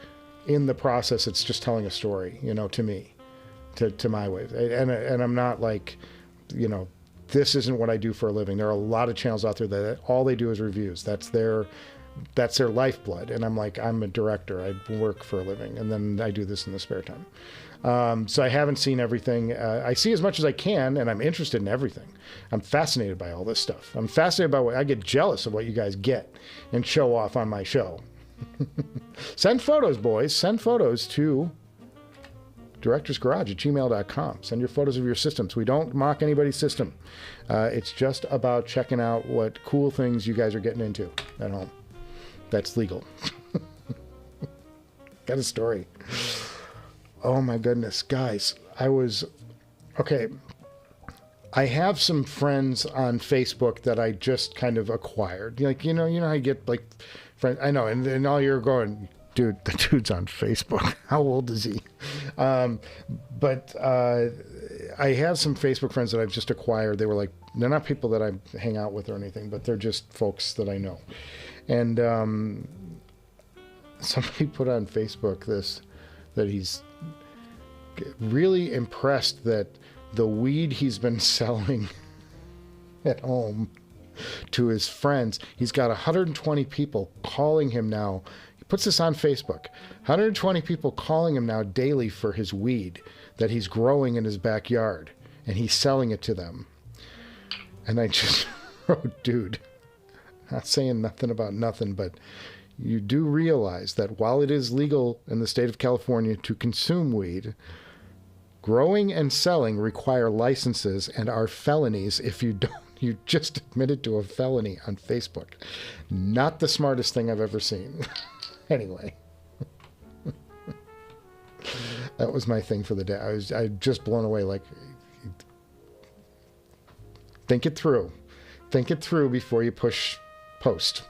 S1: in the process, it's just telling a story, to me, to my way. And I'm not like, this isn't what I do for a living. There are a lot of channels out there that all they do is reviews. That's their lifeblood. And I'm like, I'm a director. I work for a living, and then I do this in the spare time. So I haven't seen everything. I see as much as I can, and I'm interested in everything. I'm fascinated by all this stuff. I'm fascinated by I get jealous of what you guys get and show off on my show. Send photos, boys. Send photos to directorsgarage@gmail.com. Send your photos of your systems. We don't mock anybody's system. It's just about checking out what cool things you guys are getting into at home. That's legal. Got a story. Oh my goodness, guys. Okay. I have some friends on Facebook that I just kind of acquired. Like, you know how you get like friends. I know, and all you're going, dude, the dude's on Facebook. How old is he? But I have some Facebook friends that I've just acquired. They were like, they're not people that I hang out with or anything, but they're just folks that I know. And somebody put on Facebook that he's really impressed that the weed he's been selling at home to his friends, he's got 120 people calling him now. He puts this on Facebook. 120 people calling him now daily for his weed that he's growing in his backyard, and he's selling it to them. And I just wrote, dude, not saying nothing about nothing, but you do realize that while it is legal in the state of California to consume weed, growing and selling require licenses and are felonies if you don't. You just admitted to a felony on Facebook. Not the smartest thing I've ever seen. Anyway. That was my thing for the day. I just blown away. Like, think it through. Think it through before you push post.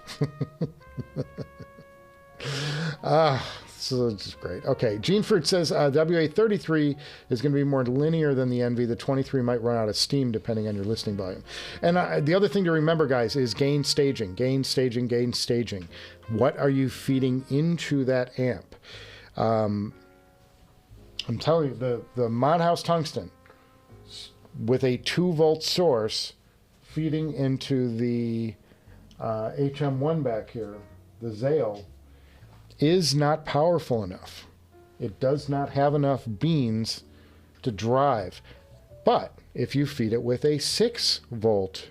S1: So it's great. Okay, Gene Fruit says WA33 is going to be more linear than the Envy. The 23 might run out of steam depending on your listening volume. And the other thing to remember, guys, is gain staging. Gain staging, gain staging. What are you feeding into that amp? I'm telling you, the Mod House Tungsten with a 2-volt source feeding into the HM1 back here, the Zale, is not powerful enough. It does not have enough beans to drive. But if you feed it with a 6-volt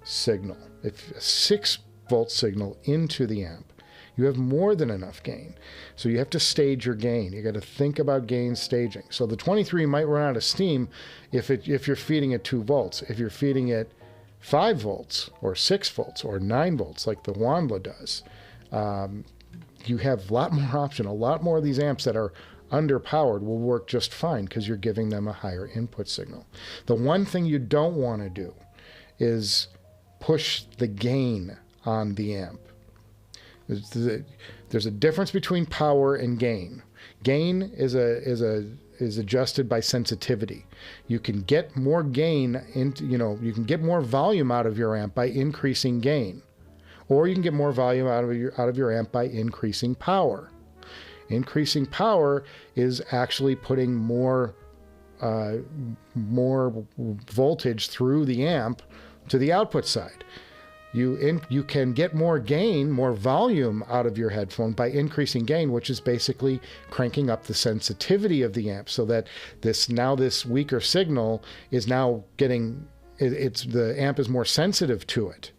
S1: signal, if a 6-volt signal into the amp, you have more than enough gain. So you have to stage your gain. You got to think about gain staging. So the 23 might run out of steam if you're feeding it 2 volts. If you're feeding it 5 volts or 6 volts or 9 volts like the Wandla does, you have a lot more option. A lot more of these amps that are underpowered will work just fine because you're giving them a higher input signal. The one thing you don't want to do is push the gain on the amp. There's a difference between power and gain. Gain is adjusted by sensitivity. You can get more gain you can get more volume out of your amp by increasing gain. Or you can get more volume out of your amp by increasing power. Increasing power is actually putting more voltage through the amp to the output side. You can get more gain, more volume out of your headphone by increasing gain, which is basically cranking up the sensitivity of the amp so that this weaker signal is now the amp is more sensitive to it.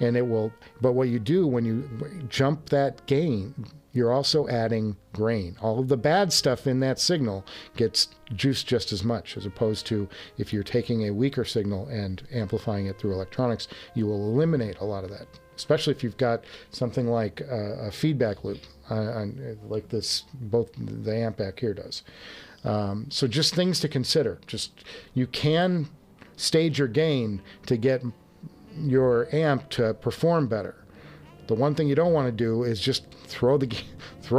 S1: And it will, but what you do when you jump that gain, you're also adding grain. All of the bad stuff in that signal gets juiced just as much, as opposed to if you're taking a weaker signal and amplifying it through electronics, you will eliminate a lot of that. Especially if you've got something like a feedback loop, like this, both the amp back here does. So just things to consider. You can stage your gain to get your amp to perform better. The one thing you don't want to do is just throw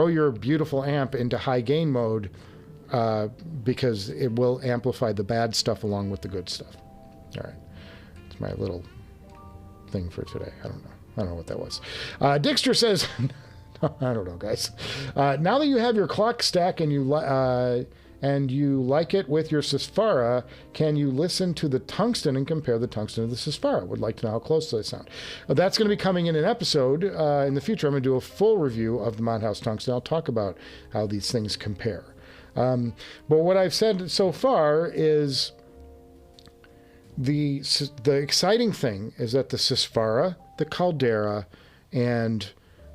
S1: your beautiful amp into high gain mode because it will amplify the bad stuff along with the good stuff. All right, it's my little thing for today. I don't know what that was. Dixter says, I don't know, guys. Now that you have your clock stack and you like it with your Sesfara, can you listen to the Tungsten and compare the Tungsten to the Sesfara? Would like to know how close they sound. That's going to be coming in an episode in the future. I'm going to do a full review of the Mod House Tungsten. I'll talk about how these things compare. But what I've said so far is the exciting thing is that the Sesfara, the Caldera, and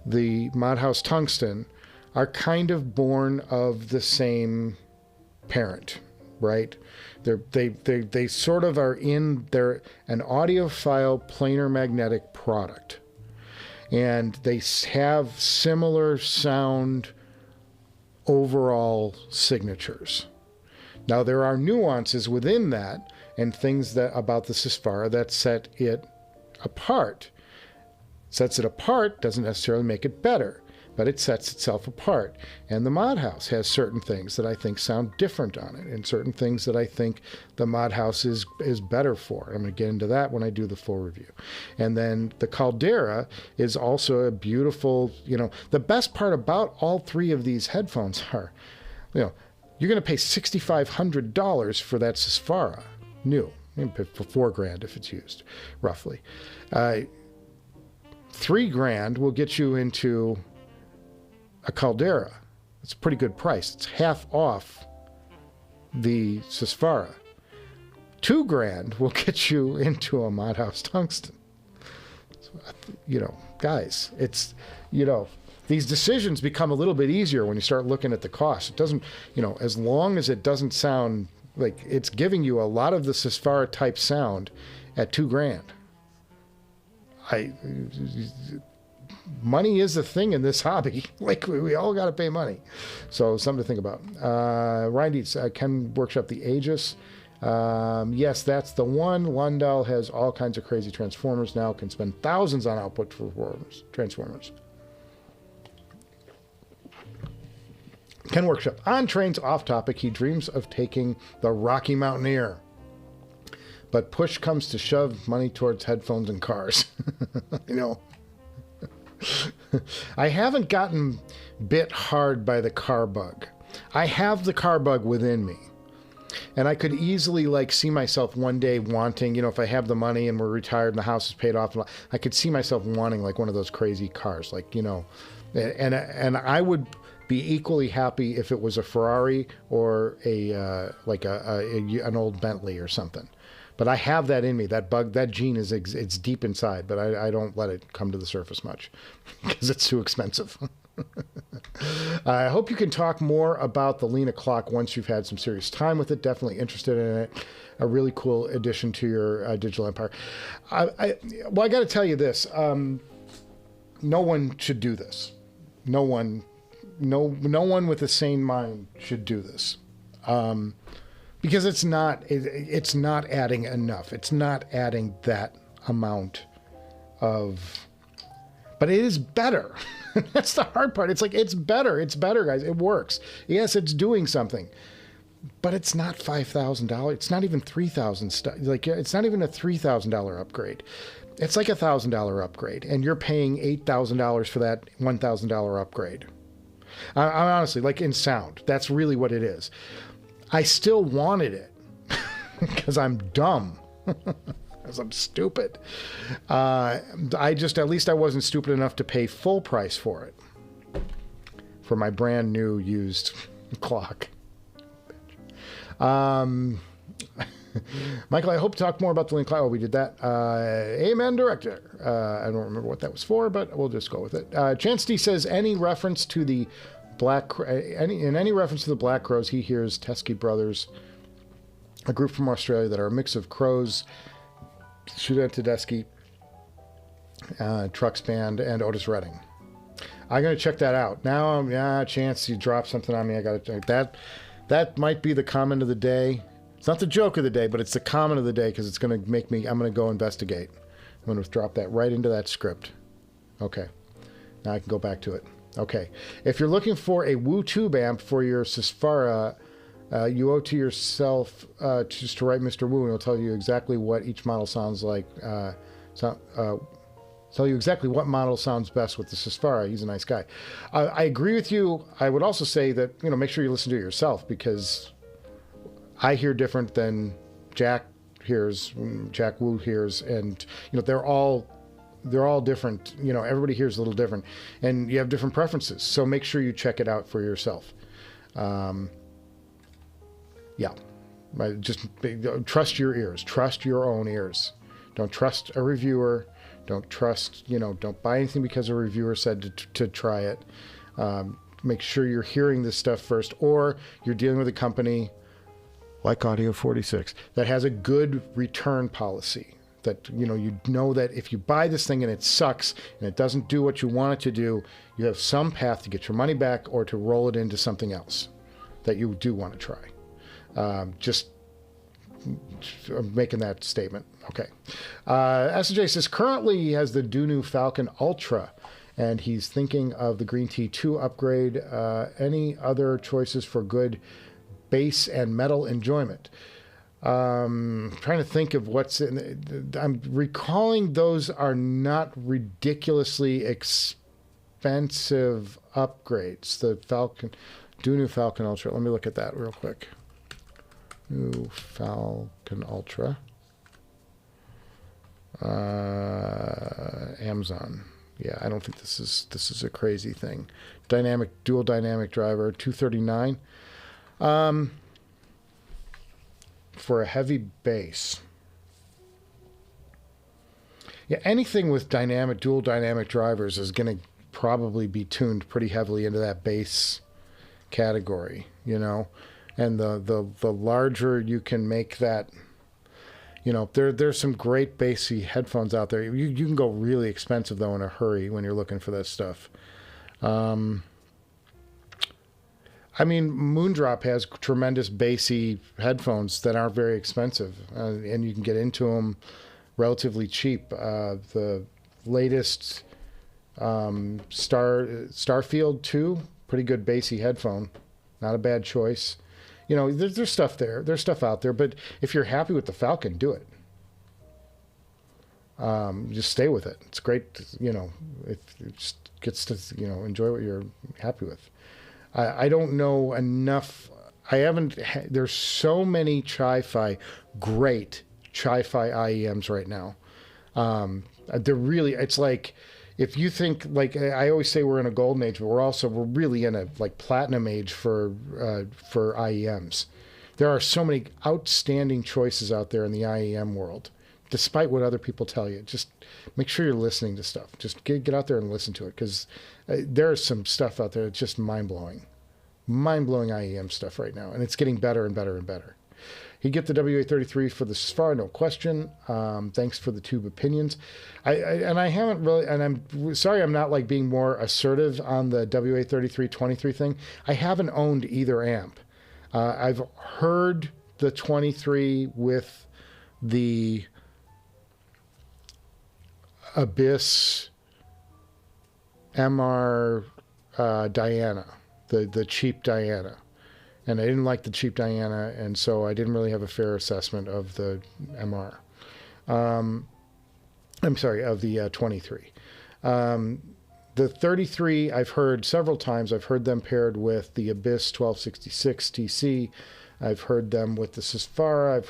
S1: the Madhouse Tungsten are kind of born of the same parent, right? They sort of are they're an audiophile planar magnetic product, and they have similar sound overall signatures. Now there are nuances within that and things that about the Susvara that set it apart. Sets it apart doesn't necessarily make it better, but it sets itself apart. And the Madhouse has certain things that I think sound different on it, and certain things that I think the Madhouse is better for. I'm going to get into that when I do the full review. And then the Caldera is also a beautiful, the best part about all three of these headphones are, you're going to pay $6,500 for that Susvara, new, for $4,000 if it's used, roughly. $3,000 will get you into a Caldera. It's a pretty good price. It's half off the Susvara. $2,000 will get you into a Madhouse Tungsten. So, guys, it's, these decisions become a little bit easier when you start looking at the cost. It doesn't, as long as it doesn't sound like it's giving you a lot of the Susvara type sound at $2,000. Money is a thing in this hobby. Like, we all got to pay money. So something to think about. Ryan Dietz, can workshop the Aegis. Yes, that's the one. Lundell has all kinds of crazy transformers now. Can spend thousands on output for transformers. Ken Workshop. On trains, off topic, he dreams of taking the Rocky Mountaineer. But push comes to shove, money towards headphones and cars. I haven't gotten bit hard by the car bug. I have the car bug within me. And I could easily see myself one day wanting, if I have the money and we're retired and the house is paid off, I could see myself wanting one of those crazy cars, and I would be equally happy if it was a Ferrari or an old Bentley or something. But I have that in me. That bug, that gene it's deep inside, but I don't let it come to the surface much because it's too expensive. I hope you can talk more about the Lena clock once you've had some serious time with it. Definitely interested in it. A really cool addition to your digital empire. I got to tell you this. No one should do this. No one with a sane mind should do this. Because it's not adding enough. It's not adding that amount of, but it is better. That's the hard part. It's it's better. It's better, guys. It works. Yes, it's doing something, but it's not $5,000. It's not even $3,000. It's not even a $3,000 upgrade. It's like $1,000 upgrade, and you're paying $8,000 for that $1,000 upgrade. I honestly, in sound, that's really what it is. I still wanted it because I'm dumb, because I'm stupid. At least I wasn't stupid enough to pay full price for it, for my brand new used clock. Michael, I hope to talk more about the link cloud. Oh, we did that. Amen, director. I don't remember what that was for, but we'll just go with it. Chance D says any reference to the any reference to the Black Crows, he hears Teskey Brothers, a group from Australia that are a mix of Crows, Shuda Tedeschi, Trucks Band, and Otis Redding. I'm going to check that out. Now, Chance, you dropped something on me. I got to check. That might be the comment of the day. It's not the joke of the day, but it's the comment of the day because it's going to make me, I'm going to go investigate. I'm going to drop that right into that script. Okay. Now I can go back to it. Okay. If you're looking for a Woo Tube amp for your Susvara, you owe to yourself just to write Mr. Woo, and he'll tell you exactly what each model sounds like. Tell you exactly what model sounds best with the Susvara. He's a nice guy. I agree with you. I would also say that, make sure you listen to it yourself, because I hear different than Jack Woo hears, and they're all different. Everybody hears a little different, and you have different preferences. So make sure you check it out for yourself. Just trust your ears. Trust your own ears. Don't trust a reviewer. Don't trust, don't buy anything because a reviewer said to try it. Make sure you're hearing this stuff first, or you're dealing with a company like Audio 46 that has a good return policy. That, you know that if you buy this thing and it sucks and it doesn't do what you want it to do, you have some path to get your money back or to roll it into something else that you do want to try. Just making that statement. Okay. SJ says currently he has the Dunu Falcon Ultra and he's thinking of the Green T2 upgrade. Any other choices for good bass and metal enjoyment? Trying to think of what's in. I'm recalling those are not ridiculously expensive upgrades. The Dunu Falcon Ultra. Let me look at that real quick. New Falcon Ultra. Amazon. Yeah, I don't think this is a crazy thing. Dual dynamic driver, $239. For a heavy bass. Yeah, anything with dual dynamic drivers is going to probably be tuned pretty heavily into that bass category, and the larger you can make that, there's some great bassy headphones out there. You can go really expensive though in a hurry when you're looking for that stuff. Moondrop has tremendous bassy headphones that aren't very expensive, and you can get into them relatively cheap. The latest Starfield 2, pretty good bassy headphone, not a bad choice. There's stuff there. There's stuff out there, but if you're happy with the Falcon, do it. Just stay with it. It's great. It just gets to enjoy what you're happy with. I don't know enough. There's so many great Chi-Fi IEMs right now. It's like, if you think, like I always say, we're in a golden age, but we're really in a platinum age for IEMs. There are so many outstanding choices out there in the IEM world, despite what other people tell you. Just make sure you're listening to stuff. Just get out there and listen to it, because there's some stuff out there that's just mind-blowing IEM stuff right now, and it's getting better and better and better. He'd get the WA33 for the SFAR, no question. Thanks for the tube opinions. I haven't really, and I'm sorry I'm not being more assertive on the WA33-23 thing. I haven't owned either amp. I've heard the 23 with the Abyss MR Diana, the cheap Diana. And I didn't like the cheap Diana, and so I didn't really have a fair assessment of the MR. I'm sorry, of the 23. The 33, I've heard several times. I've heard them paired with the Abyss 1266 TC. I've heard them with the Sisfara. I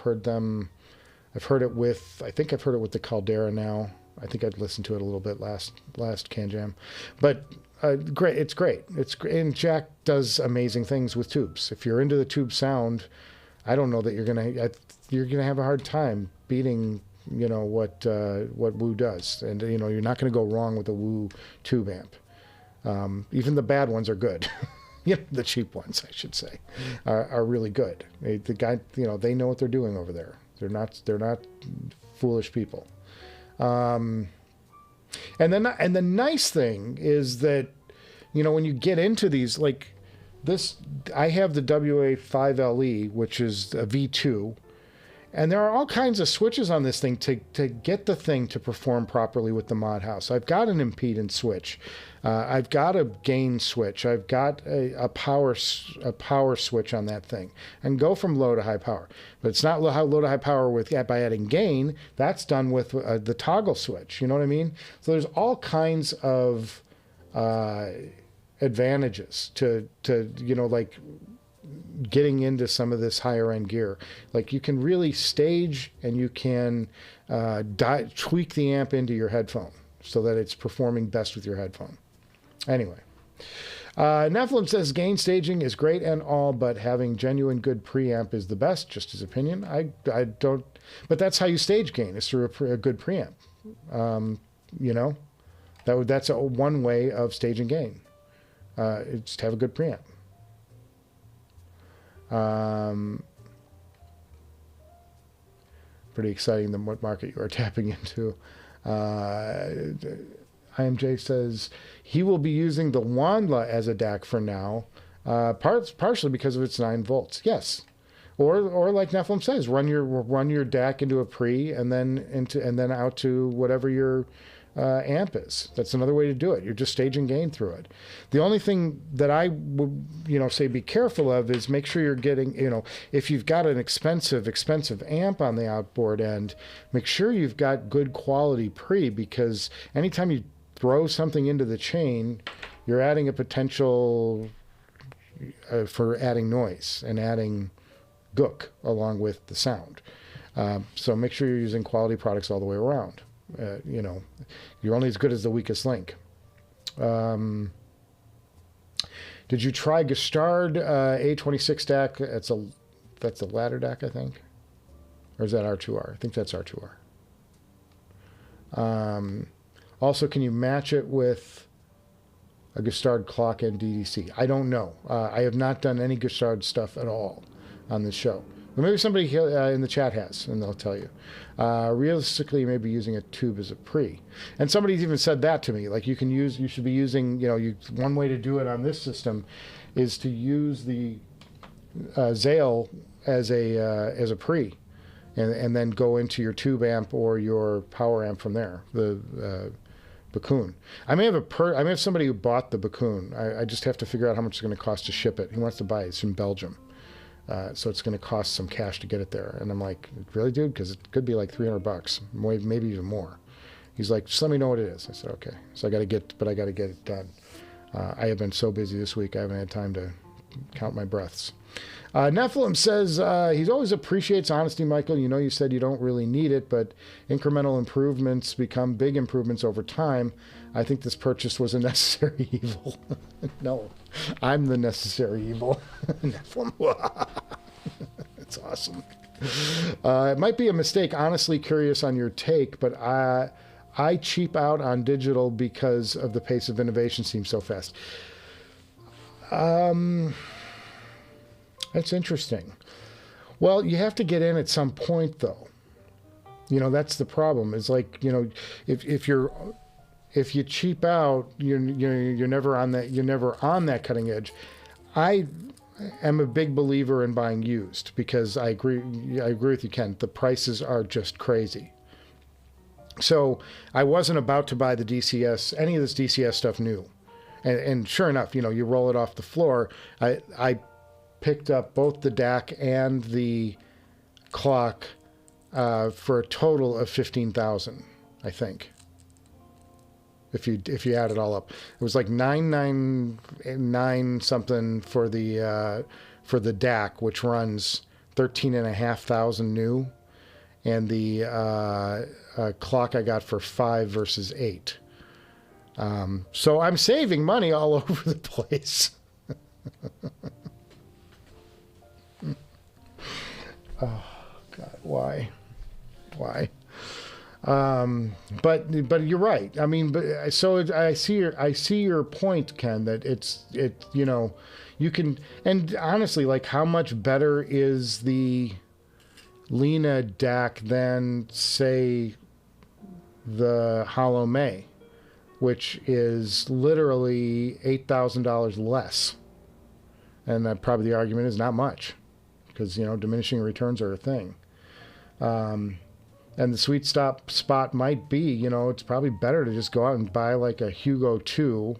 S1: think I've heard it with the Caldera now. I think I'd listened to it a little bit last Can Jam. But great, it's great. And Jack does amazing things with tubes. If you're into the tube sound, I don't know that you're gonna have a hard time beating what Woo does. And you're not gonna go wrong with a Woo tube amp. Even the bad ones are good. The cheap ones, I should say, are really good. The guy, they know what they're doing over there. They're not foolish people. And the nice thing is that, when you get into these, like this, I have the WA5LE, which is a V2, and there are all kinds of switches on this thing to get the thing to perform properly with the mod house. I've got an impedance switch. I've got a gain switch. I've got a power switch on that thing, and go from low to high power. But it's not low to high power by adding gain. That's done with the toggle switch. You know what I mean? So there's all kinds of advantages to like getting into some of this higher end gear. Like, you can really stage, and you can tweak the amp into your headphone so that it's performing best with your headphone. Anyway, Nephilim says gain staging is great and all, but having genuine good preamp is the best. Just his opinion. I don't, but that's how you stage gain, is through a good preamp. you know, that's one way of stage and gain. Just have a good preamp. Pretty exciting what market you are tapping into. IMJ says he will be using the Wandla as a DAC for now, partially because of its 9 volts. Yes, or like Nephilim says, run your DAC into a pre and then out to whatever your amp is. That's another way to do it. You're just stage and gain through it. The only thing that I would say be careful of is make sure you're getting, if you've got an expensive amp on the outboard end, make sure you've got good quality pre, because anytime you throw something into the chain, you're adding a potential for adding noise and adding gook along with the sound. So make sure you're using quality products all the way around. You're only as good as the weakest link. Did you try Gestard A26 DAC? That's a ladder DAC, I think. Or is that R2R? I think that's R2R. Also, can you match it with a Gestard clock and DDC? I don't know. I have not done any Gestard stuff at all on this show. But maybe somebody in the chat has, and they'll tell you. Realistically, you may be using a tube as a pre. And somebody's even said that to me. Like you should be using, one way to do it on this system is to use the Zale as a pre, and then go into your tube amp or your power amp from there. The Bakoon. I may have somebody who bought the Bakoon. I just have to figure out how much it's going to cost to ship it. He wants to buy it. It's from Belgium. So it's going to cost some cash to get it there. And I'm like, really, dude? Because it could be like $300, maybe even more. He's like, just let me know what it is. I said, okay. So I got to get it done. I have been so busy this week, I haven't had time to count my breaths. Nephilim says he always appreciates honesty, Michael. You said you don't really need it, but incremental improvements become big improvements over time. I think this purchase was a necessary evil. No, I'm the necessary evil. Nephilim. It's awesome. It might be a mistake. Honestly curious on your take, but I cheap out on digital because of the pace of innovation seems so fast. That's interesting. Well, you have to get in at some point, though. That's the problem. It's like, if you cheap out, you're never on that. You're never on that cutting edge. I am a big believer in buying used because I agree with you, Ken. The prices are just crazy. So I wasn't about to buy the DCS, any of this DCS stuff new, and sure enough, you roll it off the floor. I picked up both the DAC and the clock for a total of $15,000, I think. If you add it all up, it was like $999 something for the DAC, which runs 13,500 new, and the clock I got for $5 versus $8. So I'm saving money all over the place. Oh God, why? But you're right. I mean, I see your point, Ken. That you can, and honestly, like, how much better is the Lena DAC than, say, the Hollow May, which is literally $8,000 less, and that probably the argument is not much, because diminishing returns are a thing. And the sweet spot might be, it's probably better to just go out and buy like a Hugo 2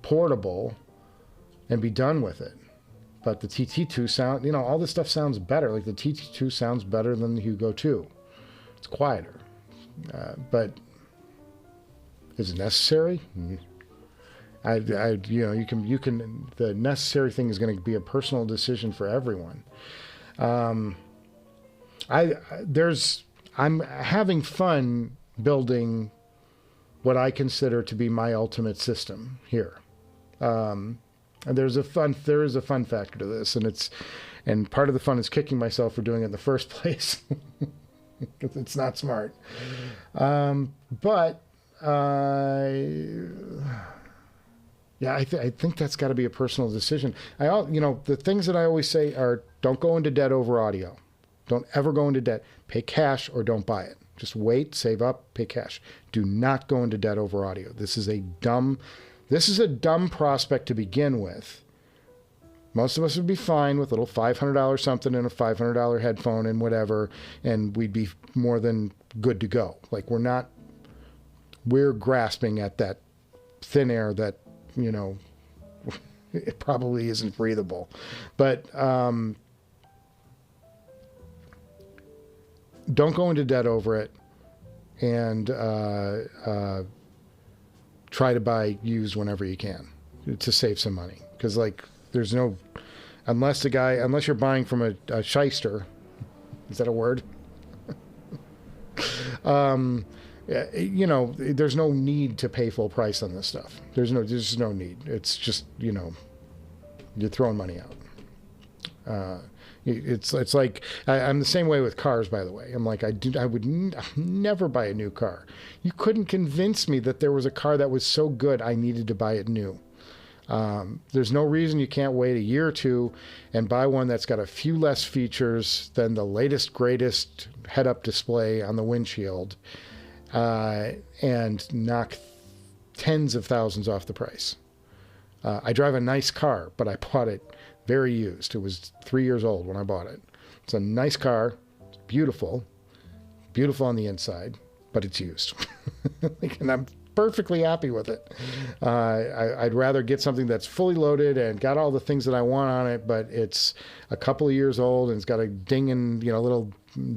S1: portable and be done with it. But the TT2 sound, all this stuff sounds better. Like the TT2 sounds better than the Hugo 2. It's quieter. But is it necessary? You can. The necessary thing is going to be a personal decision for everyone. I'm having fun building what I consider to be my ultimate system here. And there is a fun factor to this, and part of the fun is kicking myself for doing it in the first place, because it's not smart. But Yeah, I think that's got to be a personal decision. The things that I always say are, don't go into debt over audio. Don't ever go into debt. Pay cash or don't buy it. Just wait, save up, pay cash. Do not go into debt over audio. This is a dumb prospect to begin with. Most of us would be fine with a little $500 something and a $500 headphone and whatever, and we'd be more than good to go. Like, we're grasping at that thin air that, it probably isn't breathable. But don't go into debt over it, and try to buy used whenever you can to save some money. Because, like, there's no, unless you're buying from a shyster, is that a word? There's no need to pay full price on this stuff. There's no need. It's just, you're throwing money out. It's like, I'm the same way with cars, by the way. I'm like, I would never buy a new car. You couldn't convince me that there was a car that was so good I needed to buy it new. There's no reason you can't wait a year or two and buy one that's got a few less features than the latest, greatest head-up display on the windshield, and knock tens of thousands off the price. I drive a nice car, but I bought it very used. It was 3 years old when I bought it. It's a nice car. It's beautiful on the inside, but it's used. And I'm perfectly happy with it. I'd rather get something that's fully loaded and got all the things that I want on it, but it's a couple of years old and it's got a ding and little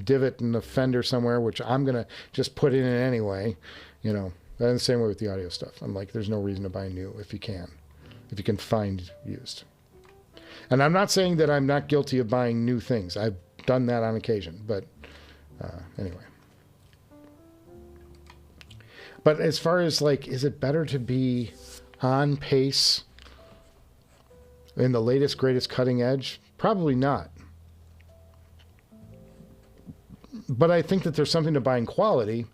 S1: divot in the fender somewhere, which I'm gonna just put in it anyway. And the same way with the audio stuff. I'm like, there's no reason to buy new if you can find used. And I'm not saying that I'm not guilty of buying new things. I've done that on occasion, but anyway. But as far as, like, is it better to be on pace in the latest, greatest cutting edge? Probably not. But I think that there's something to buying quality.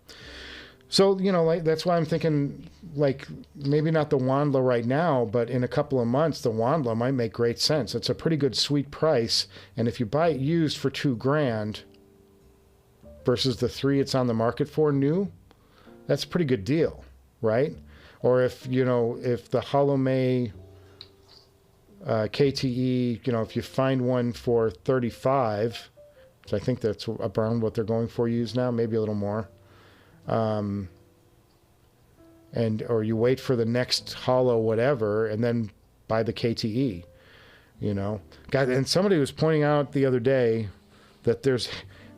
S1: So, like, that's why I'm thinking, like, maybe not the Wandla right now, but in a couple of months, the Wandla might make great sense. It's a pretty good, sweet price. And if you buy it used for $2,000 versus the $3,000 it's on the market for new, that's a pretty good deal, right? Or if the Holomay KTE, if you find one for $35, which I think that's around what they're going for used now, maybe a little more. Or you wait for the next Holo whatever and then buy the KTE, God, and somebody was pointing out the other day that there's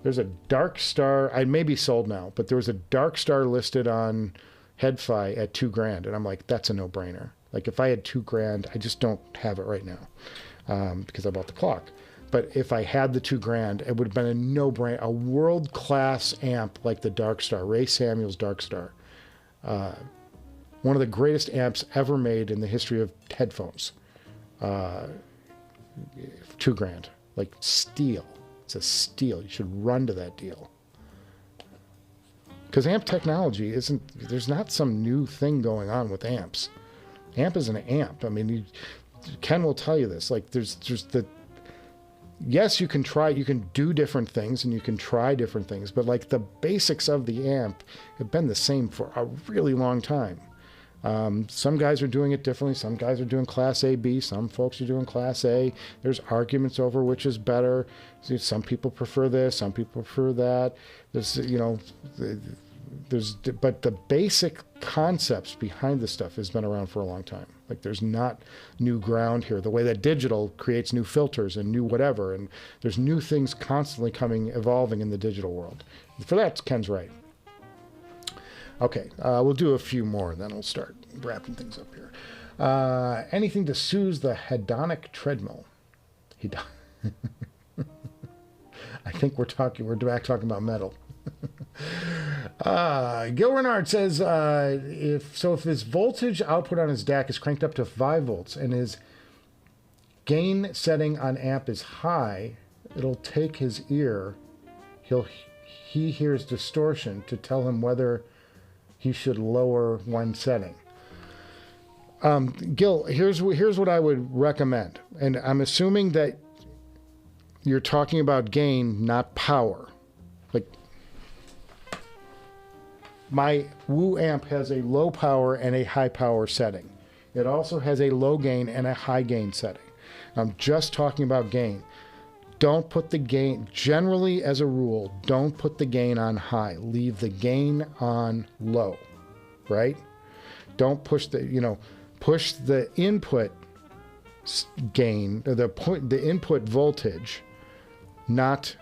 S1: a Dark Star. I may be sold now, but there was a Dark Star listed on HeadFi at $2,000, and I'm like, that's a no-brainer. Like, if I had $2,000, I just don't have it right now because I bought the clock. But if I had the $2,000, it would have been a no-brainer, a world-class amp like the Dark Star, Ray Samuel's Dark Star. One of the greatest amps ever made in the history of headphones. $2,000, like steel. It's a steal. You should run to that deal. Because amp technology there's not some new thing going on with amps. Amp is an amp. I mean, Ken will tell you this. Like, yes, you can do different things and you can try different things, but like the basics of the amp have been the same for a really long time. Some guys are doing it differently. Some guys are doing Class A, B. Some folks are doing Class A. There's arguments over which is better. Some people prefer this. Some people prefer that. But the basic concepts behind this stuff has been around for a long time. Like, there's not new ground here. The way that digital creates new filters and new whatever, and there's new things constantly evolving in the digital world. For that, Ken's right. Okay, we'll do a few more, and then we'll start wrapping things up here. Anything to soothe the hedonic treadmill? I think we're back talking about metal. Gil Renard says, if his voltage output on his DAC is cranked up to 5 volts and his gain setting on amp is high, it'll take his ear. He hears distortion to tell him whether he should lower when setting. Gil, here's what I would recommend. And I'm assuming that you're talking about gain, not power. Like, my Woo amp has a low power and a high power setting. It also has a low gain and a high gain setting. I'm just talking about gain. Don't put the gain, generally as a rule, don't put the gain on high. Leave the gain on low, right? Don't push push the input gain, the input voltage, not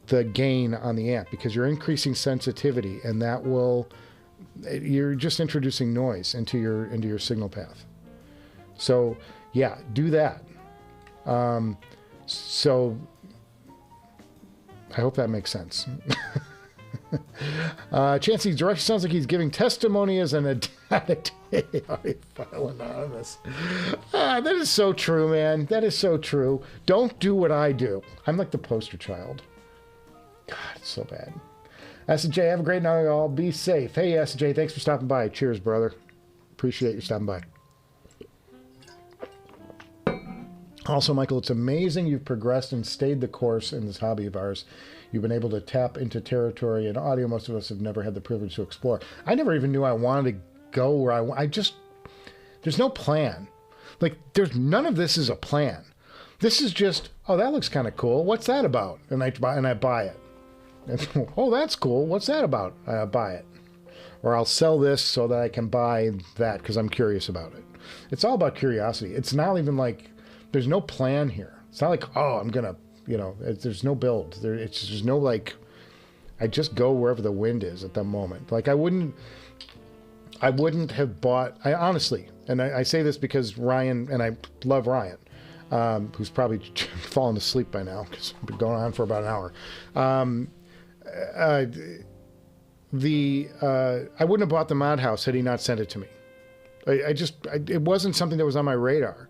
S1: the gain on the amp, because you're increasing sensitivity, and you're just introducing noise into your signal path. So yeah, do that. So I hope that makes sense. Chancey's direction sounds like he's giving testimony as an addict. File anonymous. That is so true, man. That is so true. Don't do what I do. I'm like the poster child. God, it's so bad. S&J, have a great night, y'all. Be safe. Hey, S&J, thanks for stopping by. Cheers, brother. Appreciate you stopping by. Also, Michael, it's amazing you've progressed and stayed the course in this hobby of ours. You've been able to tap into territory in audio most of us have never had the privilege to explore. I never even knew I wanted to go where there's no plan. Like, none of this is a plan. This is just, oh, that looks kind of cool. What's that about? And I buy it. And, oh, that's cool. What's that about? I buy it. Or I'll sell this so that I can buy that because I'm curious about it. It's all about curiosity. It's not even like, there's no plan here. It's not like, oh, I'm going to, there's no build. There's no like, I just go wherever the wind is at the moment. Like I wouldn't have bought, honestly, and I say this because Ryan, and I love Ryan, who's probably fallen asleep by now because we've been going on for about an hour. I wouldn't have bought the Mod House had he not sent it to me. It wasn't something that was on my radar.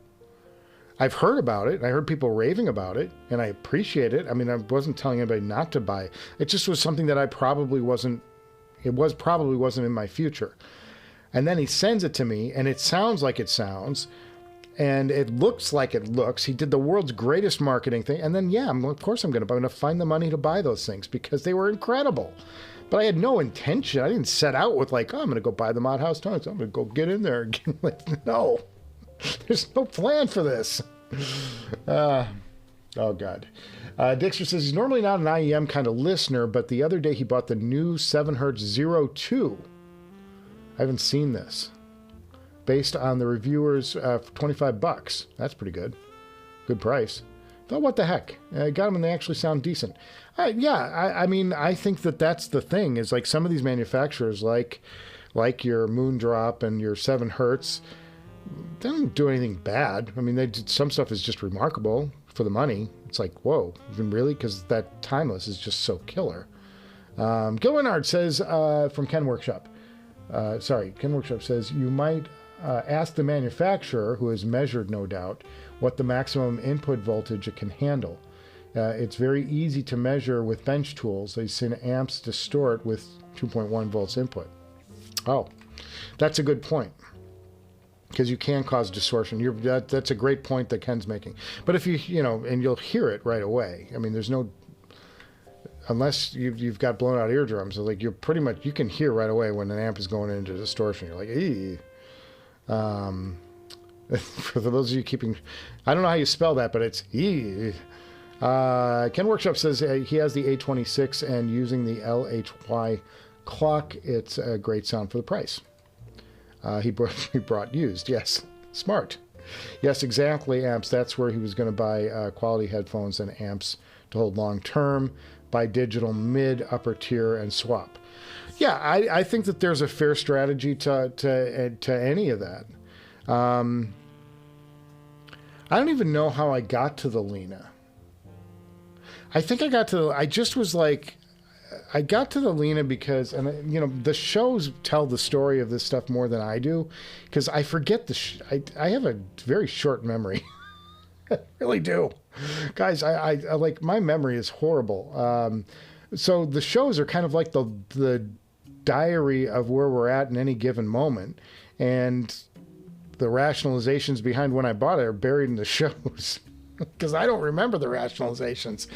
S1: I've heard about it. I heard people raving about it, and I appreciate it. I mean, I wasn't telling anybody not to buy it. It just was something that probably wasn't in my future. And then he sends it to me, and it sounds like it sounds, and it looks like it looks. He did the world's greatest marketing thing. And then, yeah, of course I'm going to find the money to buy those things because they were incredible. But I had no intention. I didn't set out with like, oh, I'm going to go buy the Mod House Tones. I'm going to go get in there. Like, no. There's no plan for this. Oh, God. Dixter says he's normally not an IEM kind of listener, but the other day he bought the new 7Hz 02. I haven't seen this. Based on the reviewers for $25. That's pretty good. Good price. Thought, what the heck? Got them and they actually sound decent. I mean, I think that's the thing is like some of these manufacturers, like your Moondrop and your 7Hz, they don't do anything bad. I mean, some stuff is just remarkable for the money. It's like, whoa, even really? Because that Timeless is just so killer. Gil Renard says from Ken Workshop. Ken Workshop says you might ask the manufacturer, who has measured, no doubt, what the maximum input voltage it can handle. It's very easy to measure with bench tools. They've seen amps distort with 2.1 volts input. Oh, that's a good point. Because you can cause distortion. That's a great point that Ken's making. But if and you'll hear it right away. I mean, there's no, unless you've got blown out eardrums, so like you can hear right away when an amp is going into distortion. You're like, ee. For those of you keeping, I don't know how you spell that, but it's ee. Ken Workshop says he has the 826 and using the LHY clock, it's a great sound for the price. He brought used. Yes. Smart. Yes, exactly, amps. That's where he was going to buy quality headphones and amps to hold long term, buy digital mid, upper tier, and swap. Yeah, I think that there's a fair strategy to any of that. I don't even know how I got to the Lena. I think I got to the Lena because, and the shows tell the story of this stuff more than I do, because I forget I have a very short memory. I really do. Guys, I like, my memory is horrible. So the shows are kind of like the diary of where we're at in any given moment, and the rationalizations behind when I bought it are buried in the shows. Because I don't remember the rationalizations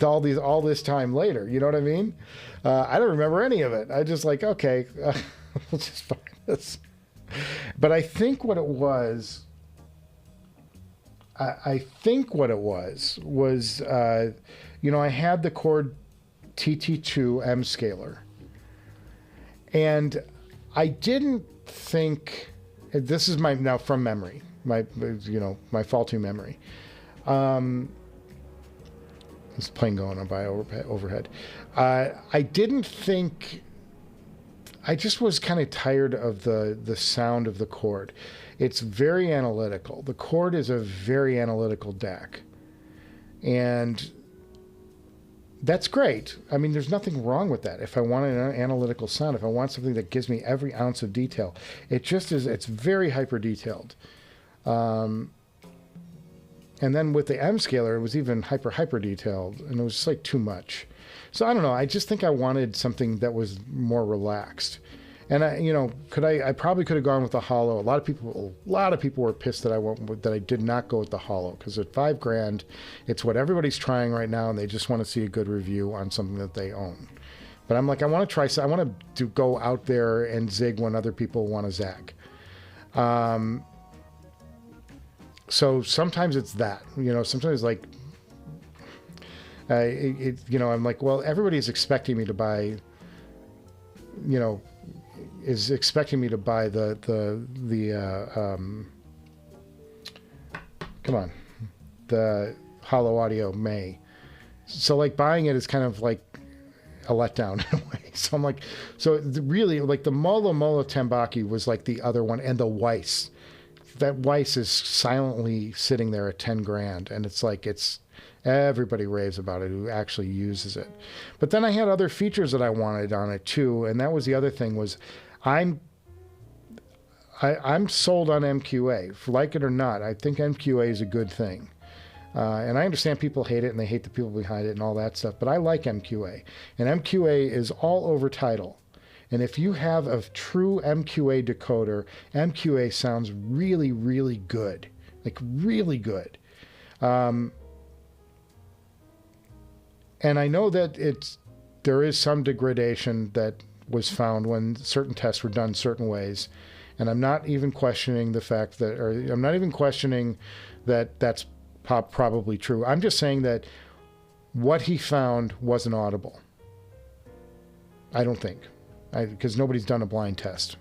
S1: all this time later. You know what I mean? I don't remember any of it. I just like, okay, we'll just find this. But I think what it was, I think what it was, you know, I had the Cord TT2 M scaler. And I didn't think, this is my, now from memory, my faulty memory. This plane going on by overhead. I didn't think, I just was kind of tired of the sound of the Cord. It's very analytical. The Cord is a very analytical DAC. And that's great. I mean, there's nothing wrong with that. If I want an analytical sound, if I want something that gives me every ounce of detail, it just is, it's very hyper detailed. And then with the M scaler, it was even hyper detailed, and it was just like too much. So I don't know. I just think I wanted something that was more relaxed. And I probably could have gone with the hollow. A lot of people were pissed that I did not go with the hollow, because at $5,000, it's what everybody's trying right now, and they just want to see a good review on something that they own. But I'm like, I want to try. I want to go out there and zig when other people want to zag. So sometimes it's that, sometimes like, I'm like, well, everybody's expecting me to buy, is expecting me to buy the Hollow Audio May. So like buying it is kind of like a letdown in a way. So I'm like, really like the Molo Tembaki was like the other one, and the Weiss. That Weiss is silently sitting there at $10,000, and it's like, everybody raves about it who actually uses it. But then I had other features that I wanted on it too, and that was the other thing was, I'm sold on MQA. Like it or not, I think MQA is a good thing. And I understand people hate it and they hate the people behind it and all that stuff, but I like MQA. And MQA is all over Tidal. And if you have a true MQA decoder, MQA sounds really, really good. Like really good. And I know that there is some degradation that was found when certain tests were done certain ways. And I'm not even questioning the fact that, or I'm not even questioning that that's probably true. I'm just saying that what he found wasn't audible. I don't think. Because nobody's done a blind test.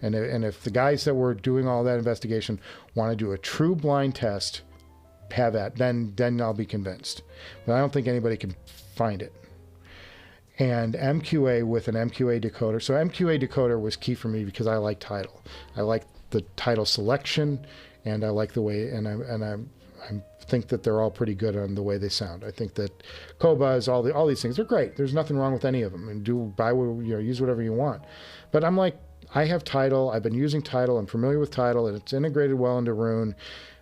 S1: And if the guys that were doing all that investigation want to do a true blind test, have that, then I'll be convinced. But I don't think anybody can find it. And MQA with an MQA decoder. So MQA decoder was key for me because I like Tidal. I like the Tidal selection, and I like the way, and I think that they're all pretty good on the way they sound. I think that Qobuz, all these things are great. There's nothing wrong with any of them, and use whatever you want. But I'm like, I have Tidal. I've been using Tidal. I'm familiar with Tidal, and it's integrated well into Roon.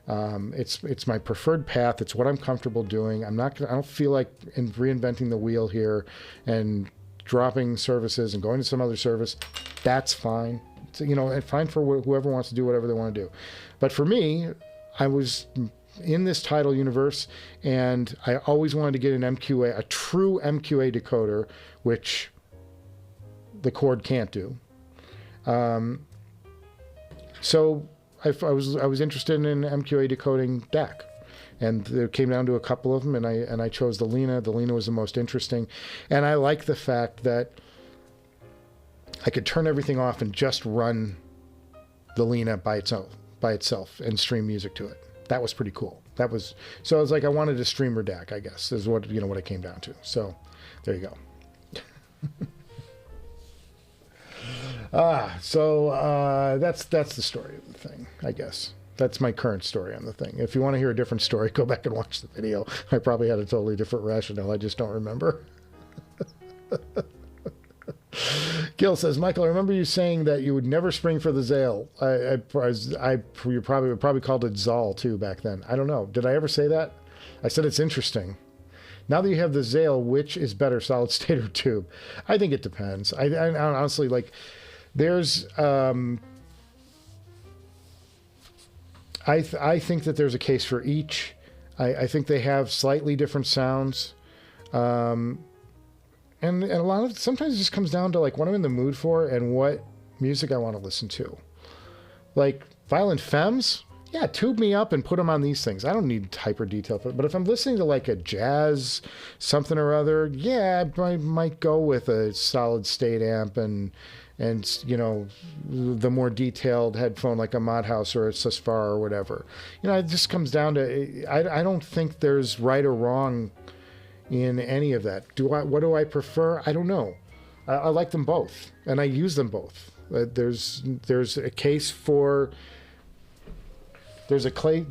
S1: It's my preferred path. It's what I'm comfortable doing. I don't feel like reinventing the wheel here and dropping services and going to some other service. That's fine. It's, fine for whoever wants to do whatever they want to do. But for me, I was in this Tidal universe, and I always wanted to get an MQA, a true MQA decoder, which the Cord can't do. So I was interested in MQA decoding DAC, and it came down to a couple of them, and I chose the Lena. The Lena was the most interesting, and I like the fact that I could turn everything off and just run the Lena by itself and stream music to it. That was pretty cool. So I was like, I wanted a streamer DAC, I guess, is what it came down to. So there you go. That's the story of the thing, I guess. That's my current story on the thing. If you want to hear a different story, go back and watch the video. I probably had a totally different rationale. I just don't remember. Gil says, Michael, I remember you saying that you would never spring for the Zale. You probably called it Zal too back then. I don't know. Did I ever say that? I said it's interesting. Now that you have the Zale, which is better, solid state or tube? I think it depends. I honestly, like, there's, I think that there's a case for each. I think they have slightly different sounds. And a lot of, sometimes it just comes down to like what I'm in the mood for and what music I want to listen to. Like Violent Femmes, yeah, tube me up and put them on these things. I don't need hyper detail, but if I'm listening to like a jazz something or other, yeah, I might go with a solid state amp and you know, the more detailed headphone like a Mod House or a Susfar or whatever. You know, it just comes down to, I don't think there's right or wrong in any of that. What do I prefer? I don't know. I like them both, and I use them both. There's a case for there's a case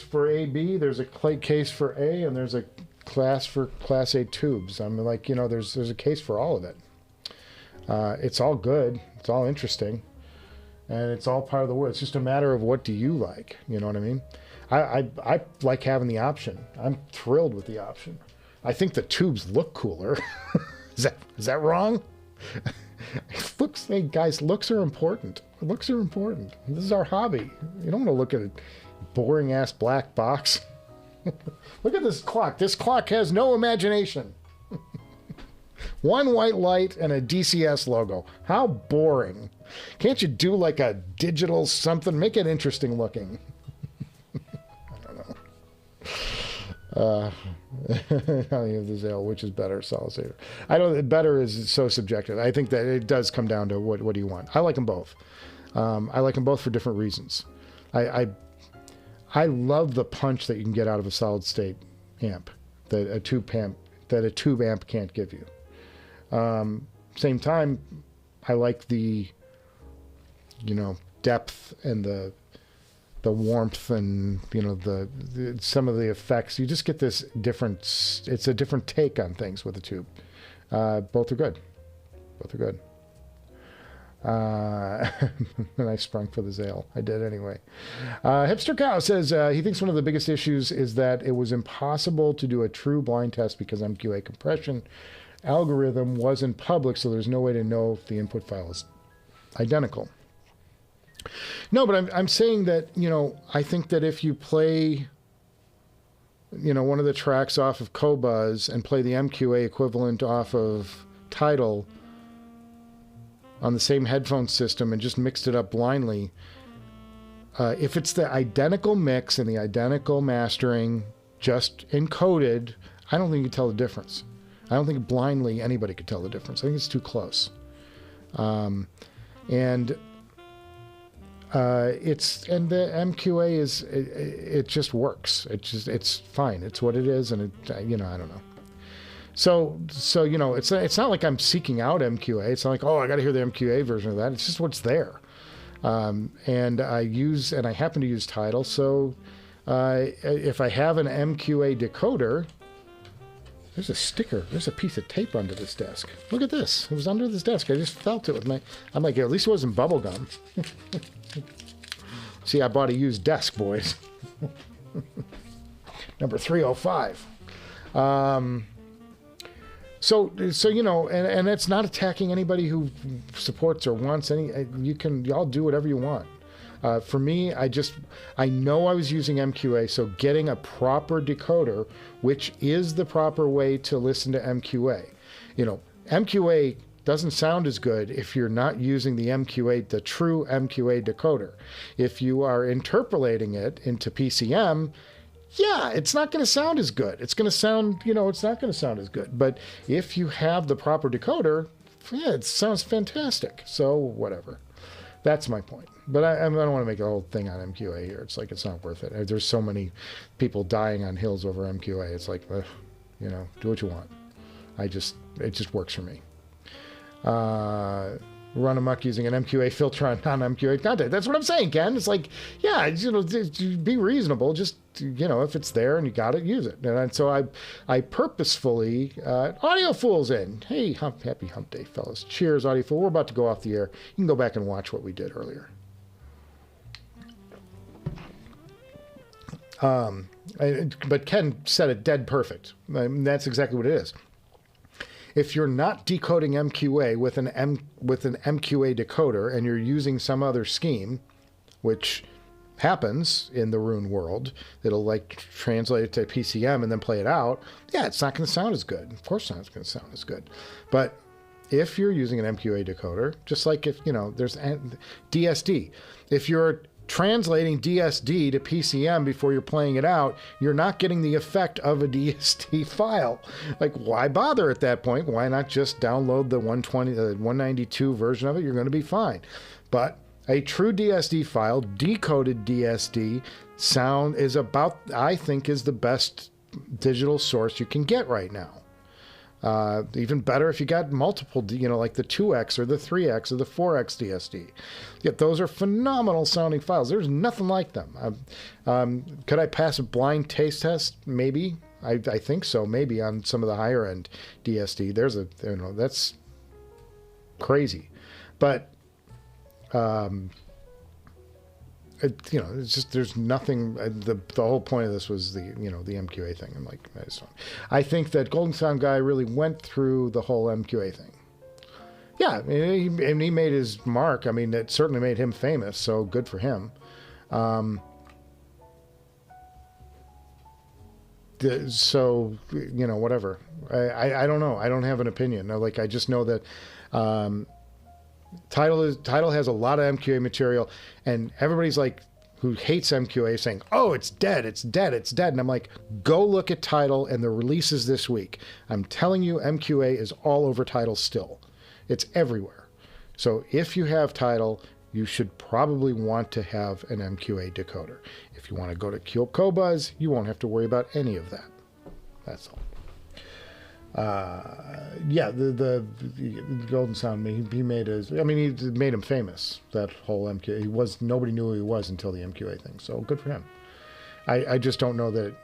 S1: for AB, there's a case for A, and there's a class for Class A tubes. I'm like, you know, there's a case for all of it. It's all good. It's all interesting, and it's all part of the world. It's just a matter of what do you like. You know what I mean? I like having the option. I'm thrilled with the option. I think the tubes look cooler. Is that wrong? Looks, hey guys, looks are important. Looks are important. This is our hobby. You don't want to look at a boring ass black box. Look at this clock. This clock has no imagination. One white light and a DCS logo. How boring. Can't you do like a digital something? Make it interesting looking. I don't have the Zale, which is better, solid state. I know that better is so subjective. I think that it does come down to what do you want. I like them both. I like them both for different reasons. I love the punch that you can get out of a solid state amp that a tube amp can't give you. Same time, I like the, you know, depth and the warmth and, you know, the some of the effects. You just get this different, it's a different take on things with a tube. Both are good. Both are good. And I sprung for the Zale. I did anyway. Hipster Cow says he thinks one of the biggest issues is that it was impossible to do a true blind test because MQA compression algorithm wasn't public, so there's no way to know if the input file is identical. No, but I'm saying that, you know, I think that if you play, you know, one of the tracks off of Qobuz and play the MQA equivalent off of Tidal on the same headphone system and just mixed it up blindly, if it's the identical mix and the identical mastering just encoded, I don't think you can tell the difference. I don't think blindly anybody could tell the difference. I think it's too close. And the MQA is, it just works. It's fine. It's what it is. And it, you know, I don't know. So, you know, it's not like I'm seeking out MQA. It's not like, oh, I got to hear the MQA version of that. It's just what's there. And I happen to use Tidal. So, if I have an MQA decoder, there's a sticker. There's a piece of tape under this desk. Look at this. It was under this desk. I just felt it with my, I'm like, at least it wasn't bubble gum. See, I bought a used desk, boys. Number 305. So you know, and it's not attacking anybody who supports or wants any. Y'all do whatever you want. For me, I know I was using MQA, so getting a proper decoder, which is the proper way to listen to MQA. You know, MQA doesn't sound as good if you're not using the MQA, the true MQA decoder. If you are interpolating it into PCM, yeah, it's not going to sound as good. It's going to sound, you know, it's not going to sound as good. But if you have the proper decoder, yeah, it sounds fantastic. So whatever. That's my point. But I don't want to make a whole thing on MQA here. It's like, it's not worth it. There's so many people dying on hills over MQA. It's like, you know, do what you want. It just works for me. Run amok using an MQA filter on non-MQA content. That's what I'm saying, Ken. It's like, yeah, you know, be reasonable. Just, you know, if it's there and you got it, use it. And so I purposefully, Audio Fool's in. Hey, happy Hump Day, fellas. Cheers, Audio Fool. We're about to go off the air. You can go back and watch what we did earlier. But Ken said it dead perfect. I mean, that's exactly what it is. If you're not decoding MQA with an MQA decoder and you're using some other scheme, which happens in the Roon world, it'll like translate it to PCM and then play it out. Yeah, it's not going to sound as good. Of course, it's not going to sound as good. But if you're using an MQA decoder, just like if, you know, there's DSD, if you're translating DSD to PCM before you're playing it out, you're not getting the effect of a DSD file. Like, why bother at that point? Why not just download the 192 version of it? You're going to be fine. But a true DSD file, decoded DSD sound is about, I think, is the best digital source you can get right now. Even better if you got multiple, you know, like the 2X or the 3X or the 4X DSD. Yet those are phenomenal sounding files. There's nothing like them. Could I pass a blind taste test? Maybe. I think so. Maybe on some of the higher end DSD. There's a, you know, that's crazy. But, you know, it's just, there's nothing, the whole point of this was the, you know, the MQA thing. I'm like, I think that Golden Sound Guy really went through the whole MQA thing. Yeah, and he made his mark. I mean, it certainly made him famous, so good for him. So, you know, whatever. I don't know. I don't have an opinion. Like, I just know that, Tidal has a lot of MQA material, and everybody's like, who hates MQA, saying, "Oh, it's dead, it's dead, it's dead." And I'm like, go look at Tidal and the releases this week. I'm telling you, MQA is all over Tidal still. It's everywhere. So if you have Tidal, you should probably want to have an MQA decoder. If you want to go to Qobuz, you won't have to worry about any of that. That's all. Yeah, the Golden Sound, he made his, I mean, he made him famous, that whole MQA. Nobody knew who he was until the MQA thing, so good for him. I just don't know that,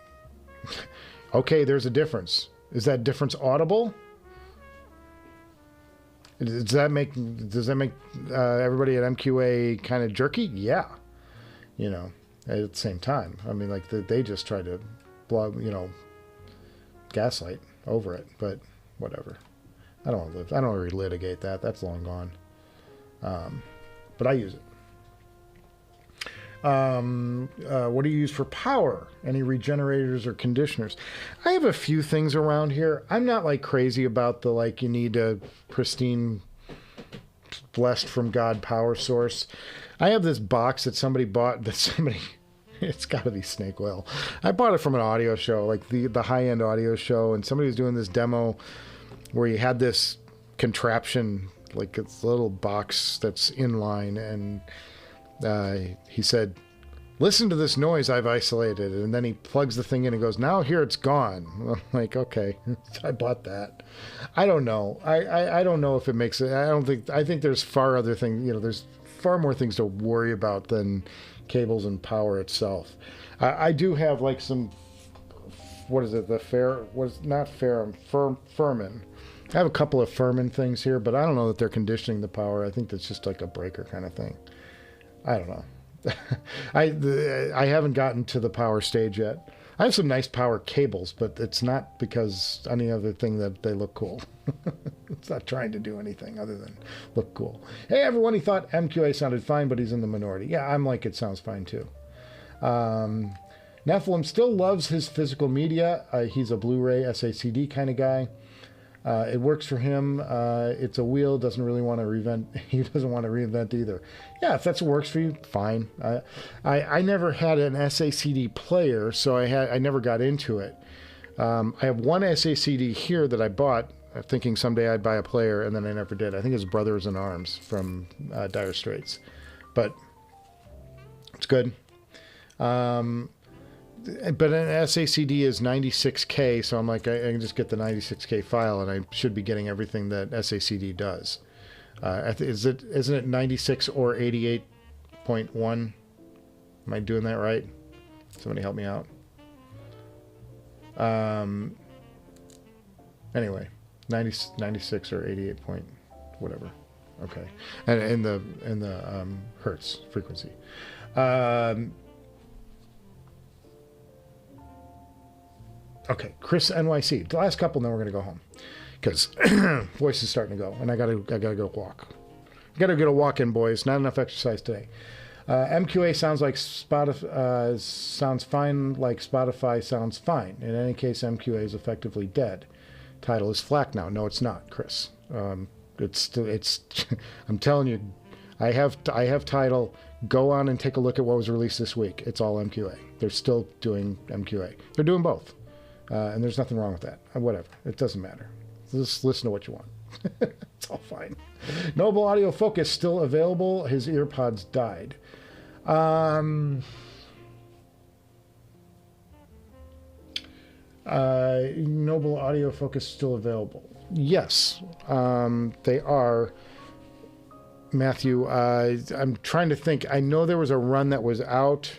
S1: okay, there's a difference. Is that difference audible? Does that make everybody at MQA kind of jerky? Yeah. You know, at the same time. I mean, like, they just try to blow, you know, gaslight over it, but whatever. I don't want to relitigate that. That's long gone. But I use it. What do you use for power? Any regenerators or conditioners? I have a few things around here. I'm not like crazy about the, like, you need a pristine, blessed from God power source. I have this box that somebody bought, it's got to be snake oil. I bought it from an audio show, like the high-end audio show, and somebody was doing this demo where you had this contraption, like it's a little box that's inline, and he said, "Listen to this noise I've isolated," and then he plugs the thing in and goes, "Now here it's gone." I'm like, okay, I bought that. I don't know. I don't know if it makes it. I think there's far other things, you know, there's far more things to worry about than cables and power itself. I do have like some, what is it, Furman. I have a couple of Furman things here, but I don't know that they're conditioning the power. I think that's just like a breaker kind of thing. I don't know. I haven't gotten to the power stage yet. I have some nice power cables, but it's not because any other thing that they look cool. It's not trying to do anything other than look cool. Hey, everyone, he thought MQA sounded fine, but he's in the minority. Yeah, I'm like, it sounds fine too. Nephilim still loves his physical media. He's a Blu-ray SACD kind of guy. It works for him. It's a wheel. Doesn't really want to reinvent. He doesn't want to reinvent either. Yeah, if that's what works for you, fine. I never had an SACD player, so I never got into it. I have one SACD here that I bought, thinking someday I'd buy a player, and then I never did. I think it's Brothers in Arms from Dire Straits, but it's good. But an SACD is 96K, so I'm like, I can just get the 96K file, and I should be getting everything that SACD does. Isn't it 96 or 88.1? Am I doing that right? Somebody help me out. Anyway, 96 or 88 point whatever. Okay, and in the hertz frequency. Okay, Chris NYC. The last couple, and then we're gonna go home because voice is starting to go, and I gotta go walk. Gotta get a walk in, boys. Not enough exercise today. MQA sounds like Spotify. Sounds fine like Spotify sounds fine. In any case, MQA is effectively dead. Title is FLAC now. No, it's not, Chris. It's. I'm telling you, I have title. Go on and take a look at what was released this week. It's all MQA. They're still doing MQA. They're doing both, and there's nothing wrong with that. Whatever. It doesn't matter. Just listen to what you want. It's all fine. Noble Audio Focus still available. His earpods died. Noble Audio Focus still available. Yes, they are. Matthew, I'm trying to think. I know there was a run that was out.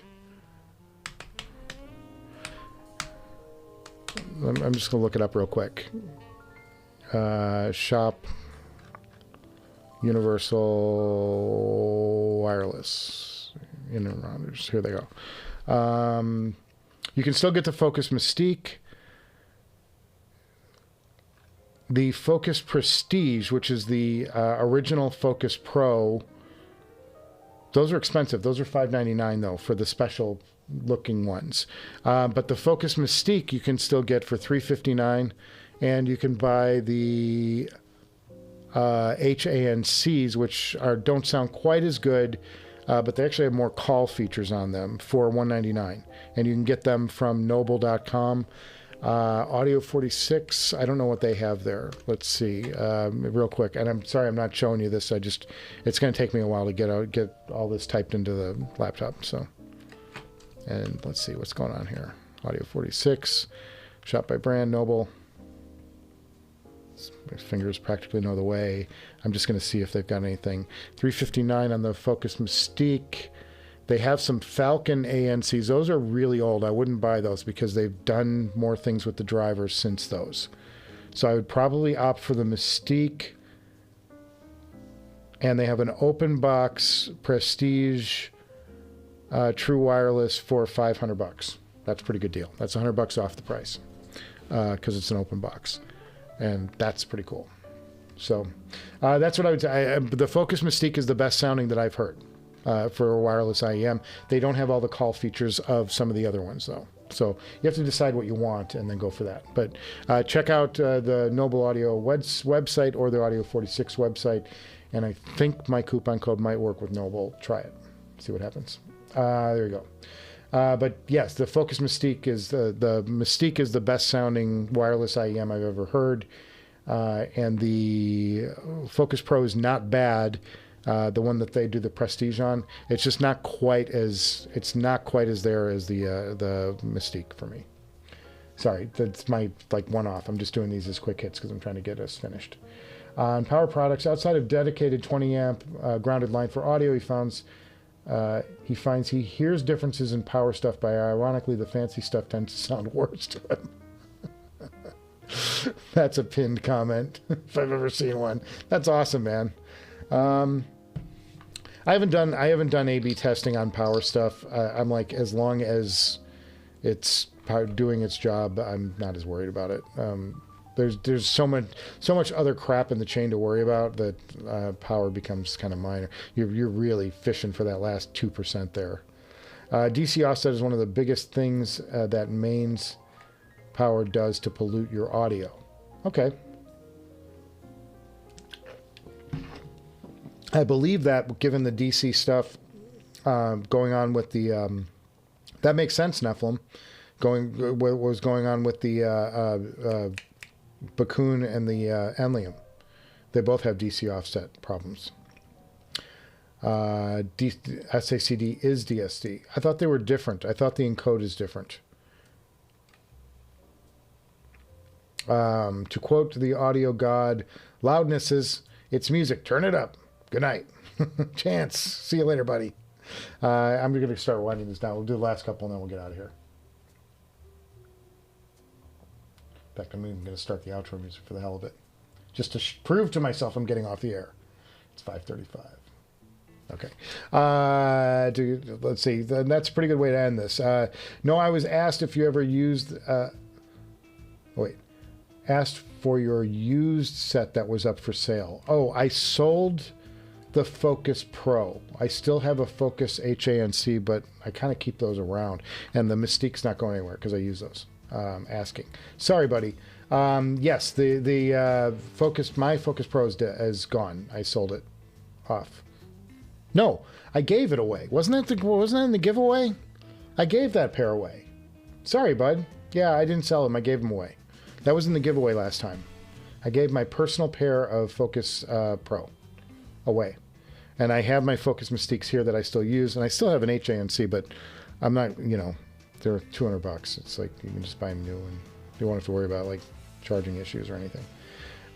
S1: I'm just going to look it up real quick. Shop Universal Wireless in and rounders. Here they go. You can still get the Focus Mystique, the Focus Prestige, which is the original Focus Pro. Those are expensive. Those are $599 though for the special looking ones. But the Focus Mystique you can still get for $359, and you can buy the HANCs, which don't sound quite as good, but they actually have more call features on them for $199, and you can get them from noble.com. Audio 46, I don't know what they have there. Let's see, real quick. And I'm sorry I'm not showing you this. It's going to take me a while to get all this typed into the laptop. So, and let's see what's going on here. Audio 46, shot by brand, Noble. My fingers practically know the way. I'm just going to see if they've got anything. $359 on the Focus Mystique. They have some Falcon ANCs. Those are really old. I wouldn't buy those because they've done more things with the drivers since those. So I would probably opt for the Mystique. And they have an open box Prestige True Wireless for $500. That's a pretty good deal. That's $100 off the price because it's an open box. And that's pretty cool. So that's what I would say. The Focus Mystique is the best sounding that I've heard for a wireless IEM. They don't have all the call features of some of the other ones, though. So you have to decide what you want and then go for that. But check out the Noble Audio website or the Audio 46 website. And I think my coupon code might work with Noble. Try it. See what happens. There you go. But yes, the Focus Mystique is the Mystique is the best sounding wireless IEM I've ever heard, and the Focus Pro is not bad. The one that they do the Prestige on, it's just not quite as there as the Mystique for me. Sorry, that's my one off. I'm just doing these as quick hits because I'm trying to get us finished. On power products, outside of dedicated 20 amp grounded line for audio, he finds he hears differences in power stuff, but ironically the fancy stuff tends to sound worse to him. That's a pinned comment if I've ever seen one. That's awesome, man. I haven't done A/B testing on power stuff. I'm like, as long as it's doing its job, I'm not as worried about it. There's so much other crap in the chain to worry about that power becomes kind of minor. You're really fishing for that last 2% there. DC offset is one of the biggest things that mains power does to pollute your audio. Okay. I believe that, given the DC stuff going on with the that makes sense, Nephilim. What was going on with the Bakoon and the Enlium. They both have DC offset problems. SACD is DSD. I thought they were different. I thought the encode is different. To quote the audio god, loudness is, it's music. Turn it up. Good night. Chance. See you later, buddy. I'm going to start winding this down. We'll do the last couple and then we'll get out of here. In fact, I'm even going to start the outro music for the hell of it. Just to prove to myself I'm getting off the air. It's 5:35. Okay. Let's see. That's a pretty good way to end this. No, I was asked if you ever used Oh, wait. Asked for your used set that was up for sale. Oh, I sold the Focus Pro. I still have a Focus HANC, but I kind of keep those around. And the Mystique's not going anywhere because I use those. Asking. Sorry, buddy. Yes, the Focus, my Focus Pro is gone. I sold it off. No, I gave it away. Wasn't that in the giveaway? I gave that pair away. Sorry, bud. Yeah, I didn't sell them. I gave them away. That was in the giveaway last time. I gave my personal pair of Focus Pro away. And I have my Focus Mystiques here that I still use. And I still have an HANC, but I'm not, you know, they're $200. It's like you can just buy them new and you won't have to worry about like charging issues or anything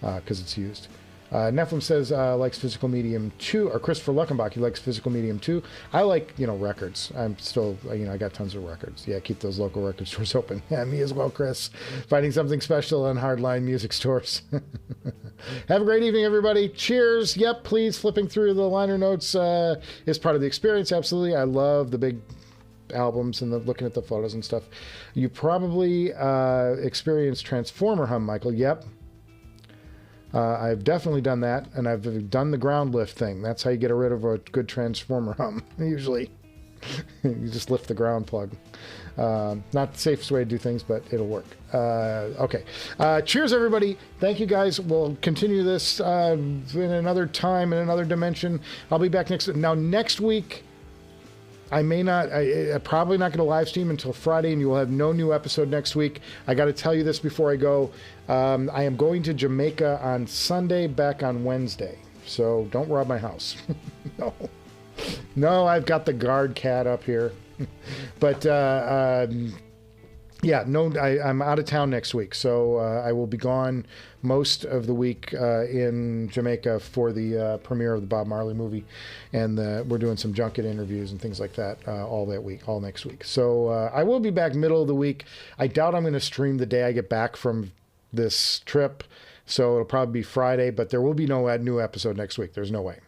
S1: because it's used. Nephilim says likes Physical Medium 2, or Christopher Luckenbach, he likes Physical Medium 2. I like, you know, records. I'm still, you know, I got tons of records. Yeah, keep those local record stores open. Yeah, me as well, Chris. Finding something special on hardline music stores. Have a great evening, everybody. Cheers. Yep, please, flipping through the liner notes is part of the experience. Absolutely. I love the big albums and looking at the photos and stuff. You probably experienced Transformer hum, Michael. Yep. I've definitely done that, and I've done the ground lift thing. That's how you get rid of a good Transformer hum, usually. You just lift the ground plug. Not the safest way to do things, but it'll work. Okay. Cheers, everybody. Thank you, guys. We'll continue this in another time, in another dimension. I'll be back next week. I may not, I'm probably not going to live stream until Friday, and you will have no new episode next week. I got to tell you this before I go. I am going to Jamaica on Sunday, back on Wednesday. So don't rob my house. No. No, I've got the guard cat up here. But, yeah, no, I'm out of town next week. So I will be gone most of the week in Jamaica for the premiere of the Bob Marley movie. And we're doing some junket interviews and things like that all next week. So I will be back middle of the week. I doubt I'm going to stream the day I get back from this trip. So it'll probably be Friday, but there will be no new episode next week. There's no way.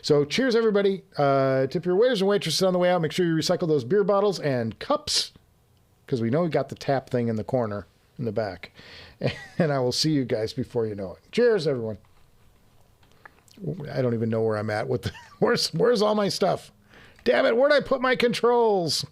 S1: So cheers, everybody. Tip your waiters and waitresses on the way out. Make sure you recycle those beer bottles and cups, because we know we got the tap thing in the corner in the back. And I will see you guys before you know it. Cheers, everyone. I don't even know where I'm at. Where's all my stuff? Damn it, where'd I put my controls?